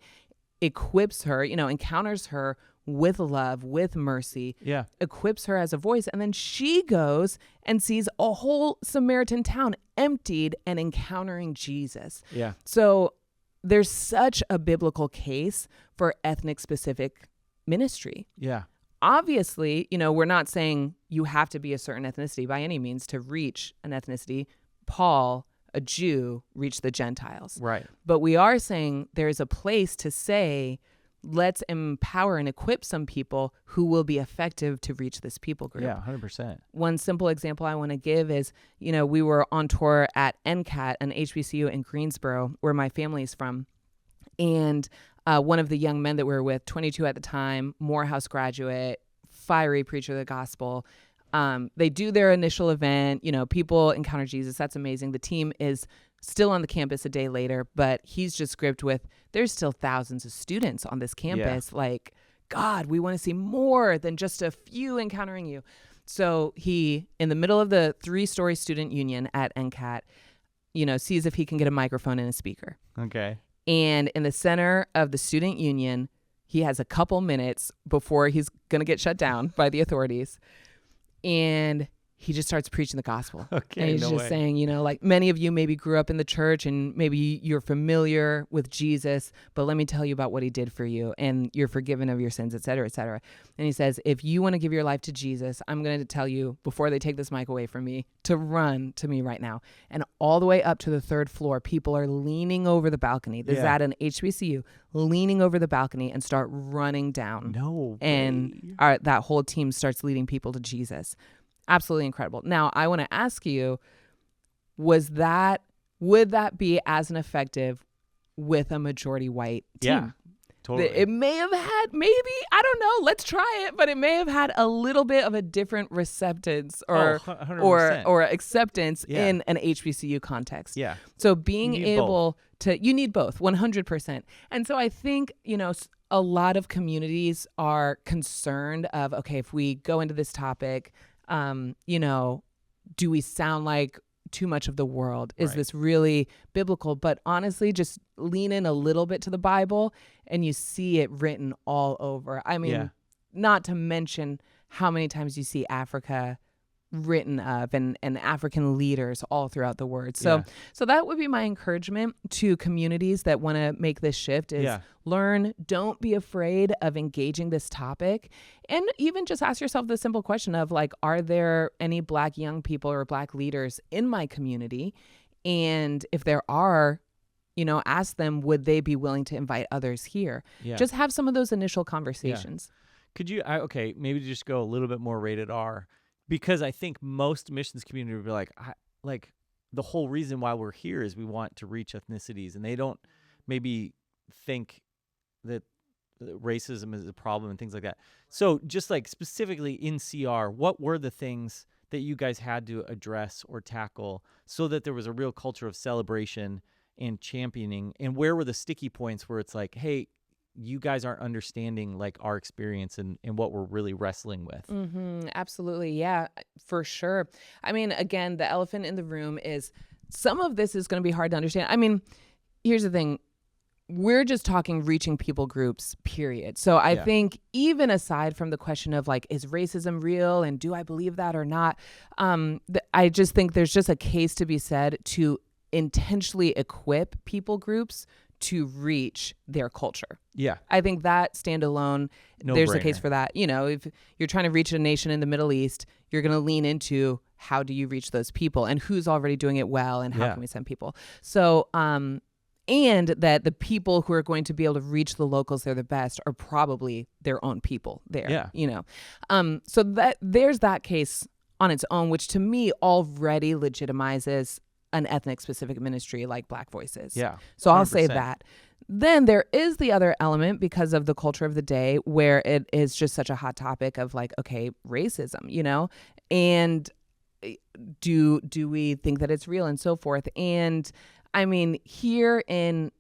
equips her, encounters her with love, with mercy, equips her as a voice. And then she goes and sees a whole Samaritan town emptied and encountering Jesus. Yeah. So there's such a biblical case for ethnic specific ministry. Yeah. Obviously, we're not saying you have to be a certain ethnicity by any means to reach an ethnicity. Paul, a Jew, reached the Gentiles. Right. But we are saying there's a place to say, let's empower and equip some people who will be effective to reach this people group. Yeah, 100%. One simple example I want to give is, we were on tour at NCAT, an HBCU in Greensboro, where my family is from. And one of the young men that we were with, 22 at the time, Morehouse graduate, fiery preacher of the gospel, they do their initial event, people encounter Jesus. That's amazing. The team is still on the campus a day later, but he's just gripped with, there's still thousands of students on this campus. Yeah. Like, God, we want to see more than just a few encountering you. So he, in the middle of the 3-story student union at NCAT, sees if he can get a microphone and a speaker. Okay. And in the center of the student union, he has a couple minutes before he's going to get shut down by the authorities. And he just starts preaching the gospel. Okay, and he's just saying, like many of you maybe grew up in the church and maybe you're familiar with Jesus, but let me tell you about what he did for you and you're forgiven of your sins, et cetera, et cetera. And he says, if you want to give your life to Jesus, I'm going to tell you before they take this mic away from me to run to me right now. And all the way up to the 3rd floor, people are leaning over the balcony. This is at an HBCU, leaning over the balcony and start running down. No way. And that whole team starts leading people to Jesus. Absolutely incredible. Now, I want to ask you, would that be as an effective with a majority white team? Yeah, totally. It may have had, maybe, I don't know, let's try it, but it may have had a little bit of a different receptance or acceptance in an HBCU context. Yeah. So being able to, you need both, 100%. And so I think, a lot of communities are concerned of, okay, if we go into this topic, do we sound like too much of the world? Is this really biblical? But honestly, just lean in a little bit to the Bible and you see it written all over. I mean, not to mention how many times you see Africa written of and African leaders all throughout the word. So that would be my encouragement to communities that want to make this shift is learn, don't be afraid of engaging this topic, and even just ask yourself the simple question of like, are there any Black young people or Black leaders in my community? And if there are, ask them, would they be willing to invite others here? Just have some of those initial conversations. Could you, maybe just go a little bit more rated R. Because I think most missions community would be like the whole reason why we're here is we want to reach ethnicities, and they don't maybe think that racism is a problem and things like that. So just like specifically in CR, what were the things that you guys had to address or tackle so that there was a real culture of celebration and championing? And where were the sticky points where it's like, hey, you guys aren't understanding like our experience and what we're really wrestling with? Mm-hmm, absolutely. Yeah, for sure. I mean, again, the elephant in the room is some of this is going to be hard to understand. I mean, here's the thing. We're just talking reaching people groups, period. So I think even aside from the question of like, is racism real and do I believe that or not? I just think there's just a case to be said to intentionally equip people groups to reach their culture. Yeah. I think that standalone, there's a case for that. If you're trying to reach a nation in the Middle East, you're going to lean into how do you reach those people and who's already doing it well and how can we send people? So, and that the people who are going to be able to reach the locals they're the best are probably their own people there. So that there's that case on its own, which to me already legitimizes an ethnic specific ministry like Black Voices. Yeah. So 100%. I'll say Then there is the other element because of the culture of the day where it is just such a hot topic of like, okay, racism, and do we think that it's real and so forth. And I mean, here in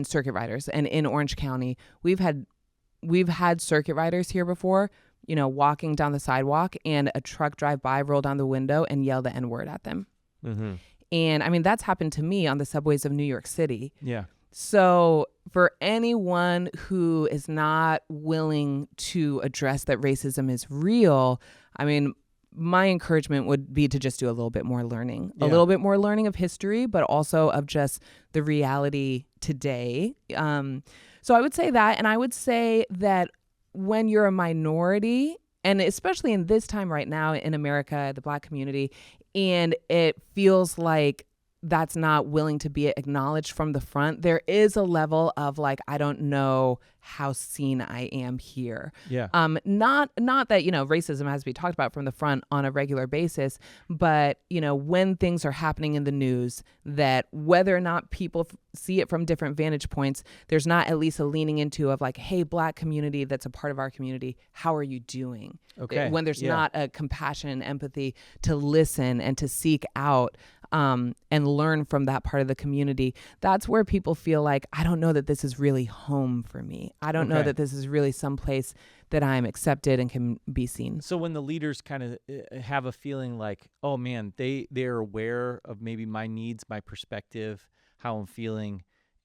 circuit riders and in Orange County, we've had circuit riders here before, walking down the sidewalk and a truck drive by, roll down the window and yell the N-word at them. Mm-hmm. And I mean, that's happened to me on the subways of New York City. Yeah. So for anyone who is not willing to address that racism is real, I mean, my encouragement would be to just do a little bit more learning, a little bit more learning of history, but also of just the reality today. So I would say that, and I would say that when you're a minority, and especially in this time right now in America, the Black community, and it feels like that's not willing to be acknowledged from the front, there is a level of like, I don't know how seen I am here. Yeah. Not that, racism has to be talked about from the front on a regular basis, but, when things are happening in the news, that whether or not people see it from different vantage points, there's not at least a leaning into of like, hey, Black community that's a part of our community, how are you doing? Okay. When there's not a compassion and empathy to listen and to seek out and learn from that part of the community, that's where people feel like, I don't know that this is really home for me. I don't know that this is really someplace that I'm accepted and can be seen. So when the leaders kind of have a feeling like, oh man, they're aware of maybe my needs, my perspective, how I'm feeling,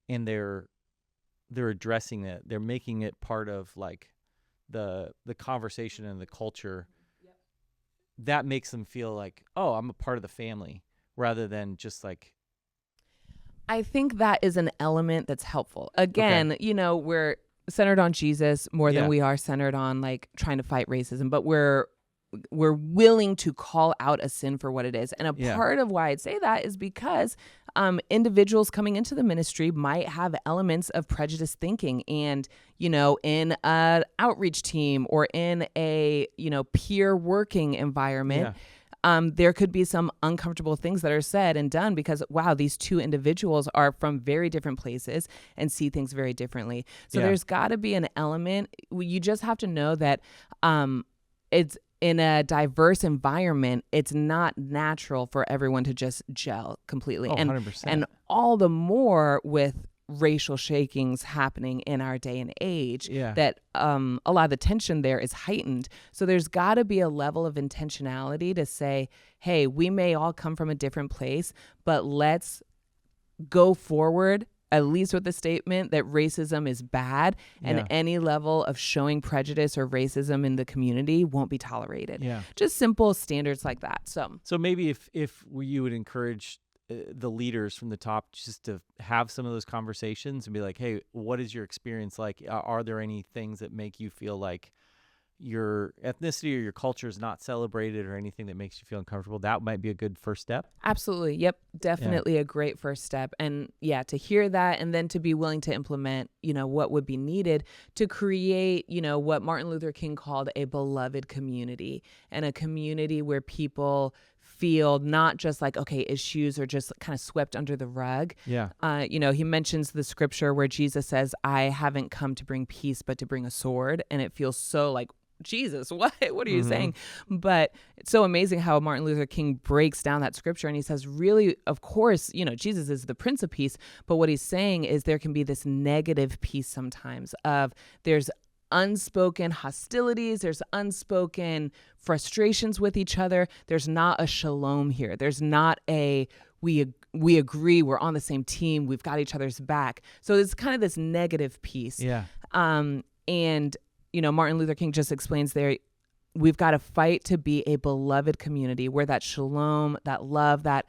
and they're addressing it, they're making it part of like the conversation and the culture, that makes them feel like, oh, I'm a part of the family, rather than just like. I think that is an element that's helpful. Again, we're centered on Jesus more than we are centered on like trying to fight racism, but we're willing to call out a sin for what it is. And a part of why I'd say that is because individuals coming into the ministry might have elements of prejudiced thinking, and, in an outreach team or in a, peer working environment, there could be some uncomfortable things that are said and done because, wow, these two individuals are from very different places and see things very differently. So there's got to be an element. You just have to know that it's in a diverse environment, it's not natural for everyone to just gel completely. Oh, and 100%. And all the more with racial shakings happening in our day and age, that a lot of the tension there is heightened. So there's got to be a level of intentionality to say, hey, we may all come from a different place, but let's go forward at least with the statement that racism is bad, and any level of showing prejudice or racism in the community won't be tolerated. Just simple standards like that. So maybe if you would encourage the leaders from the top just to have some of those conversations and be like, hey, what is your experience like? Are there any things that make you feel like your ethnicity or your culture is not celebrated, or anything that makes you feel uncomfortable? That might be a good first step. Absolutely. Yep. Definitely a great first step. And to hear that, and then to be willing to implement, what would be needed to create, what Martin Luther King called a beloved community, and a community where people feel not just like, okay, issues are just kind of swept under the rug. He mentions the scripture where Jesus says, I haven't come to bring peace, but to bring a sword. And it feels so like, Jesus, what are you saying? But it's so amazing how Martin Luther King breaks down that scripture, and he says, really, of course, Jesus is the Prince of Peace, but what he's saying is there can be this negative peace sometimes of there's unspoken hostilities, there's unspoken frustrations with each other. There's not a shalom here. There's not a we agree, we're on the same team, we've got each other's back. So it's kind of this negative piece. And Martin Luther King just explains there, we've got to fight to be a beloved community where that shalom, that love, that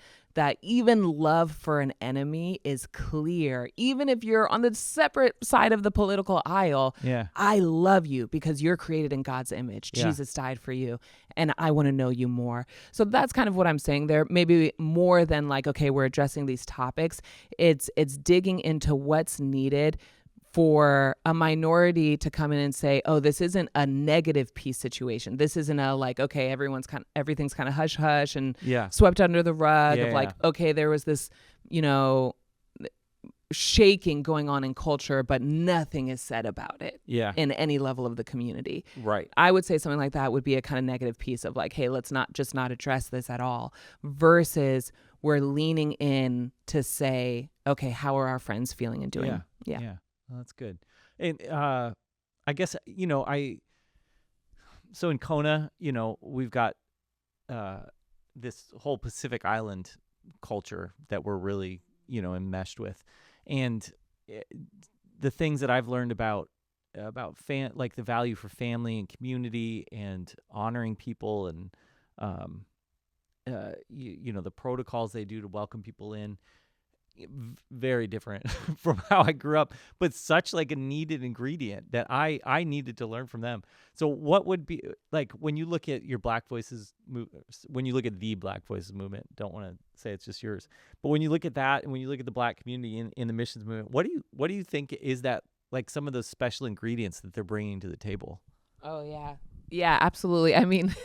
even love for an enemy is clear. Even if you're on the separate side of the political aisle, I love you because you're created in God's image. Jesus died for you, and I want to know you more. So that's kind of what I'm saying there. Maybe more than like, okay, we're addressing these topics. It's digging into what's needed for a minority to come in and say, oh, this isn't a negative peace situation. This isn't a like, okay, everything's kind of hush hush and swept under the rug of like, okay, there was this, shaking going on in culture, but nothing is said about it Yeah. in any level of the community. Right. I would say something like that would be a kind of negative piece of like, hey, let's not address this at all, versus we're leaning in to say, okay, how are our friends feeling and doing? Yeah. Yeah. Well, that's good. And I guess, so in Kona, we've got this whole Pacific Island culture that we're really, enmeshed with. And the things that I've learned about like the value for family and community and honoring people and the protocols they do to welcome people in, very different from how I grew up, but such like a needed ingredient that I needed to learn from them. So what would be like when you look at your Black Voices when you look at the Black Voices movement, don't want to say it's just yours, but when you look at that and when you look at the Black community in the missions movement, what do you think is that, like, some of those special ingredients that they're bringing to the table? Oh yeah. Yeah, absolutely. I mean,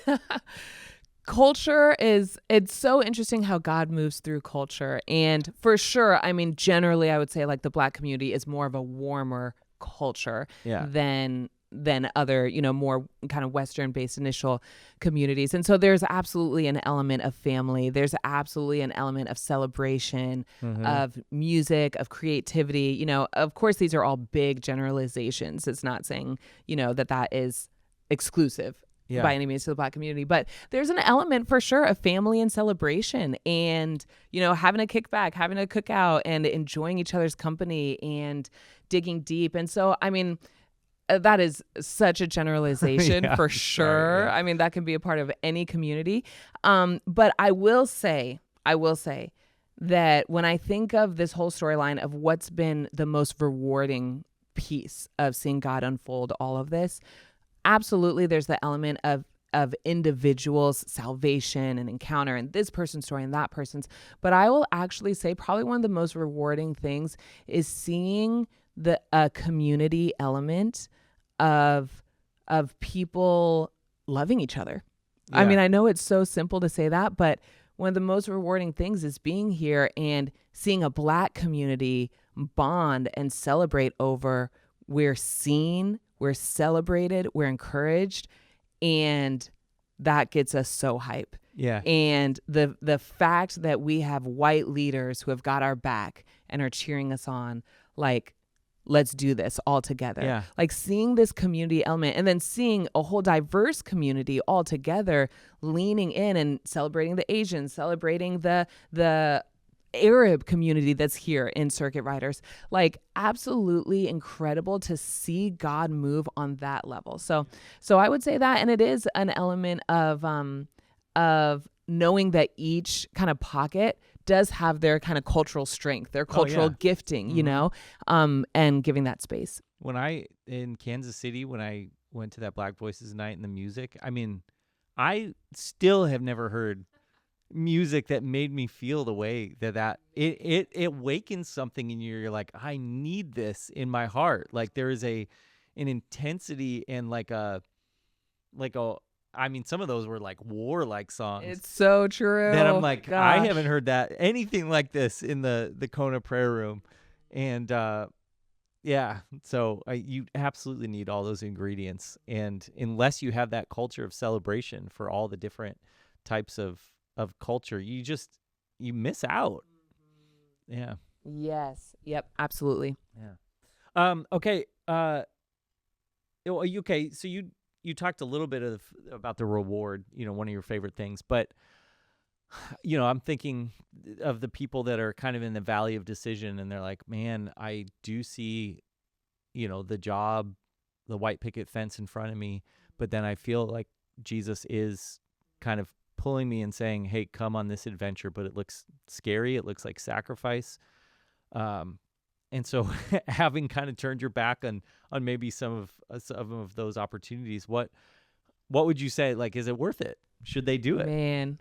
it's so interesting how God moves through culture. And for sure, I mean, generally I would say like the Black community is more of a warmer culture Yeah. than other, more kind of Western based initial communities. And so there's absolutely an element of family. There's absolutely an element of celebration, of music, of creativity. Of course, these are all big generalizations. It's not saying, that is exclusive by any means to the Black community, but there's an element for sure of family and celebration and, having a kickback, having a cookout and enjoying each other's company and digging deep. And so, I mean, that is such a generalization for sure. Sorry, yeah. I mean, that can be a part of any community. But I will say that when I think of this whole storyline of what's been the most rewarding piece of seeing God unfold all of this, absolutely there's the element of individuals' salvation and encounter and this person's story and that person's. But I will actually say probably one of the most rewarding things is seeing the community element of people loving each other. I mean, I know it's so simple to say that, but one of the most rewarding things is being here and seeing a Black community bond and celebrate over we're seen, we're celebrated, we're encouraged, and that gets us so hype. Yeah. And the fact that we have white leaders who have got our back and are cheering us on, like, let's do this all together. Yeah. Like seeing this community element and then seeing a whole diverse community all together leaning in and celebrating the Asians, celebrating the Arab community that's here in Circuit Riders. Like absolutely incredible to see God move on that level. So I would say that, and it is an element of knowing that each kind of pocket does have their kind of cultural strength, their cultural gifting, and giving that space. In Kansas City, when I went to that Black Voices night and the music, I mean, I still have never heard music that made me feel the way that it awakens something in you. You're like, I need this in my heart. Like there is an intensity and I mean, some of those were like war-like songs. It's so true. Then I'm like, gosh. I haven't heard anything like this in the Kona prayer room. And so you absolutely need all those ingredients. And unless you have that culture of celebration for all the different types of culture, you miss out. Yeah. Yes. Yep. Absolutely. Yeah. Okay. Okay. So you talked a little bit about the reward, one of your favorite things, but I'm thinking of the people that are kind of in the valley of decision and they're like, man, I do see, the job, the white picket fence in front of me, but then I feel like Jesus is kind of pulling me and saying, hey, come on this adventure, but it looks scary. It looks like sacrifice. And so having kind of turned your back on maybe some of those opportunities, what would you say? Like, is it worth it? Should they do it? Man.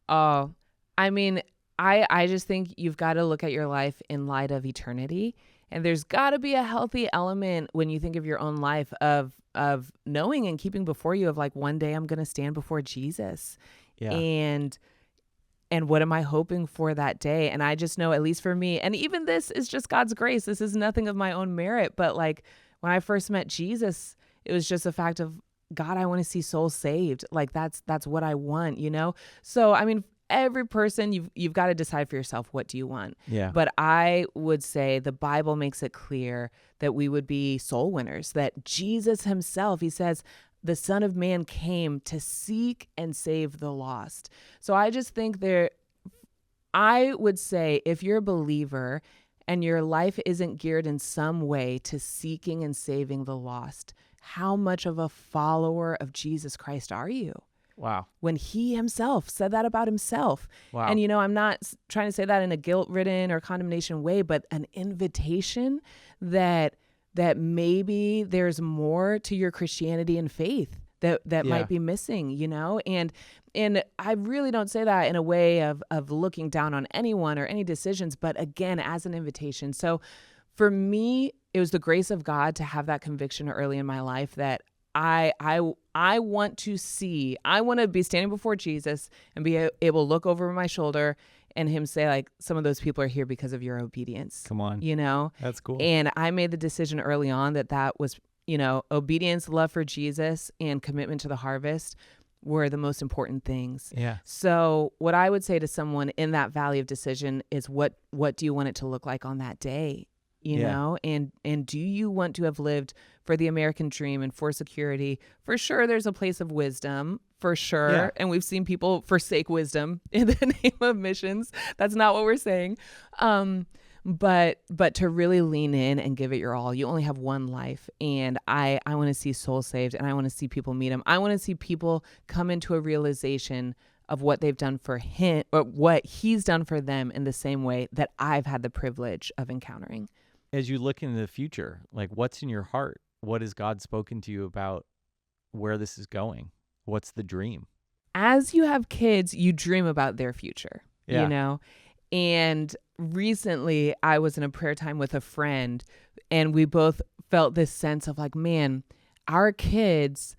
Oh, I mean, I just think you've got to look at your life in light of eternity. And there's got to be a healthy element when you think of your own life of knowing and keeping before you of like, one day I'm going to stand before Jesus. Yeah. And And what am I hoping for that day? And I just know, at least for me, and even this is just God's grace. This is nothing of my own merit. But like when I first met Jesus, it was just a fact of, God, I want to see souls saved. Like that's what I want, you know? So, I mean, every person, you've got to decide for yourself, what do you want? Yeah. But I would say the Bible makes it clear that we would be soul winners, that Jesus himself, he says, the Son of Man came to seek and save the lost. So I just think I would say, if you're a believer and your life isn't geared in some way to seeking and saving the lost, how much of a follower of Jesus Christ are you? Wow. When he himself said that about himself. Wow. And, I'm not trying to say that in a guilt-ridden or condemnation way, but an invitation that maybe there's more to your Christianity and faith that might be missing, And I really don't say that in a way of looking down on anyone or any decisions, but again, as an invitation. So for me, it was the grace of God to have that conviction early in my life that I want to be standing before Jesus and be able to look over my shoulder and him say, like, some of those people are here because of your obedience. Come on. That's cool. And I made the decision early on that was, obedience, love for Jesus, and commitment to the harvest were the most important things. Yeah. So what I would say to someone in that valley of decision is, what do you want it to look like on that day? You know, and do you want to have lived for the American dream and for security? For sure, there's a place of wisdom, for sure. Yeah. And we've seen people forsake wisdom in the name of missions. That's not what we're saying. But to really lean in and give it your all. You only have one life. And I want to see souls saved, and I want to see people meet him. I want to see people come into a realization of what they've done for him, or what he's done for them, in the same way that I've had the privilege of encountering. As you look into the future, like, what's in your heart? What has God spoken to you about where this is going? What's the dream? As you have kids, you dream about their future, Yeah. And recently I was in a prayer time with a friend, and we both felt this sense of like, man, our kids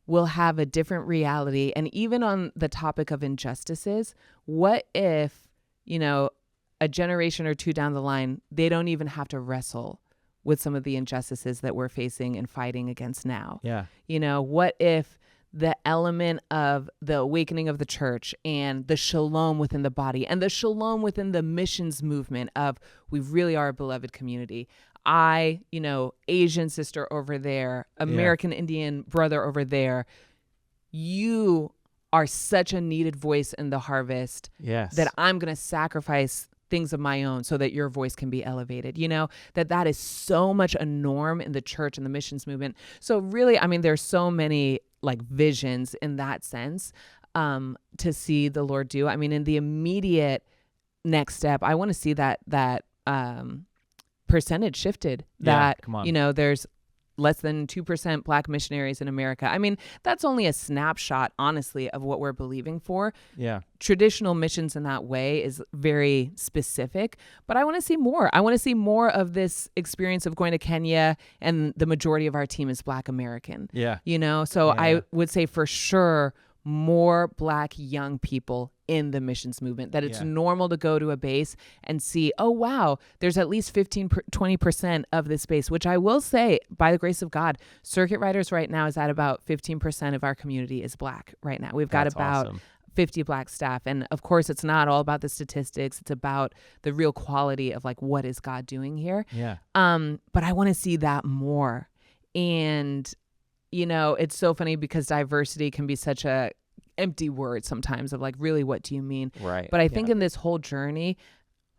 will have a different reality. And even on the topic of injustices, what if, a generation or two down the line, they don't even have to wrestle with some of the injustices that we're facing and fighting against now? Yeah. What if the element of the awakening of the church and the shalom within the body and the shalom within the missions movement of, we really are a beloved community. Asian sister over there, American Indian brother over there, you are such a needed voice in the harvest. Yes. That I'm going to sacrifice things of my own so that your voice can be elevated, that is so much a norm in the church and the missions movement. So really, there's so many like visions in that sense, to see the Lord do. In the immediate next step, I want to see that percentage shifted, that, come on. There's less than 2% Black missionaries in America. That's only a snapshot, honestly, of what we're believing for. Yeah. Traditional missions in that way is very specific, but I want to see more. I want to see more of this experience of going to Kenya, and the majority of our team is Black American. Yeah. So I would say for sure more Black young people in the missions movement, that it's normal to go to a base and see, oh, wow, there's at least 20% of this base, which I will say, by the grace of God, Circuit Riders right now is at about 15% of our community is Black right now. We've got about awesome. 50 Black staff. And of course, it's not all about the statistics. It's about the real quality of like, what is God doing here? Yeah. But I want to see that more. And, it's so funny because diversity can be such a empty word sometimes of like, really, what do you mean? Right. But I think in this whole journey,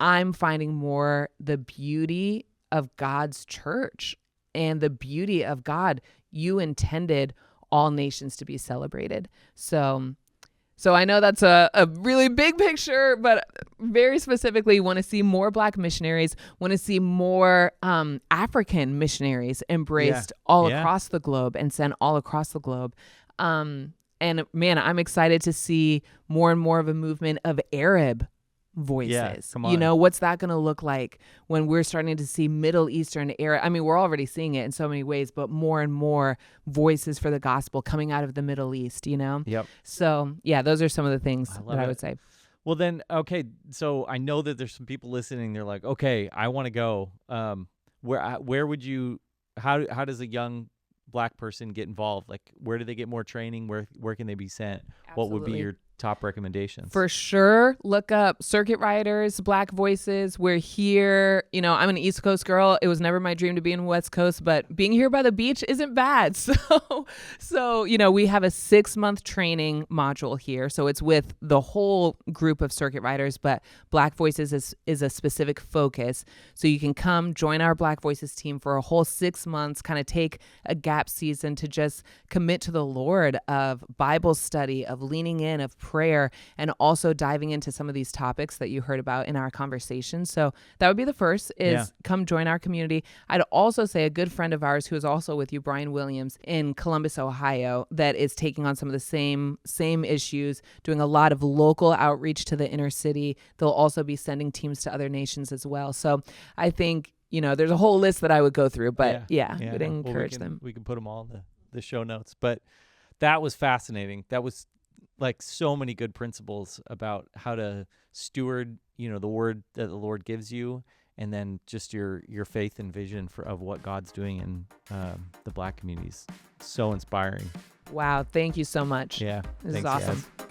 I'm finding more the beauty of God's church and the beauty of God. You intended all nations to be celebrated. So I know that's a really big picture, but very specifically want to see more Black missionaries, want to see more African missionaries embraced all across the globe and sent all across the globe. And man, I'm excited to see more and more of a movement of Arab voices. Yeah, come on. What's that going to look like when we're starting to see Middle Eastern Arab? We're already seeing it in so many ways, but more and more voices for the gospel coming out of the Middle East, Yep. So yeah, those are some of the things that I would say. Well then, okay. So I know that there's some people listening. They're like, okay, I want to go. Where would you? How does a young Black person get involved? Like, where do they get more training? Where can they be sent? What would be Absolutely. your top recommendations? For sure, look up Circuit Riders, Black Voices. We're here. You know, I'm an East Coast girl. It was never my dream to be in West Coast, but being here by the beach isn't bad. So you know, we have a 6-month training module here. So it's with the whole group of Circuit Riders, but Black Voices is a specific focus. So you can come join our Black Voices team for a whole 6 months, kind of take a gap season to just commit to the Lord, of Bible study, of leaning in, of prayer, and also diving into some of these topics that you heard about in our conversation. So that would be the first, is come join our community. I'd also say a good friend of ours who is also with you, Brian Williams, in Columbus, Ohio, that is taking on some of the same issues, doing a lot of local outreach to the inner city. They'll also be sending teams to other nations as well. So I think, you know, there's a whole list that I would go through, but would encourage them. We can put them all in the show notes. But that was fascinating. That was like so many good principles about how to steward, you know, the word that the Lord gives you, and then just your faith and vision of what God's doing in the Black communities. So inspiring. Wow. Thank you so much. Yeah. This Thanks, is awesome. Yas.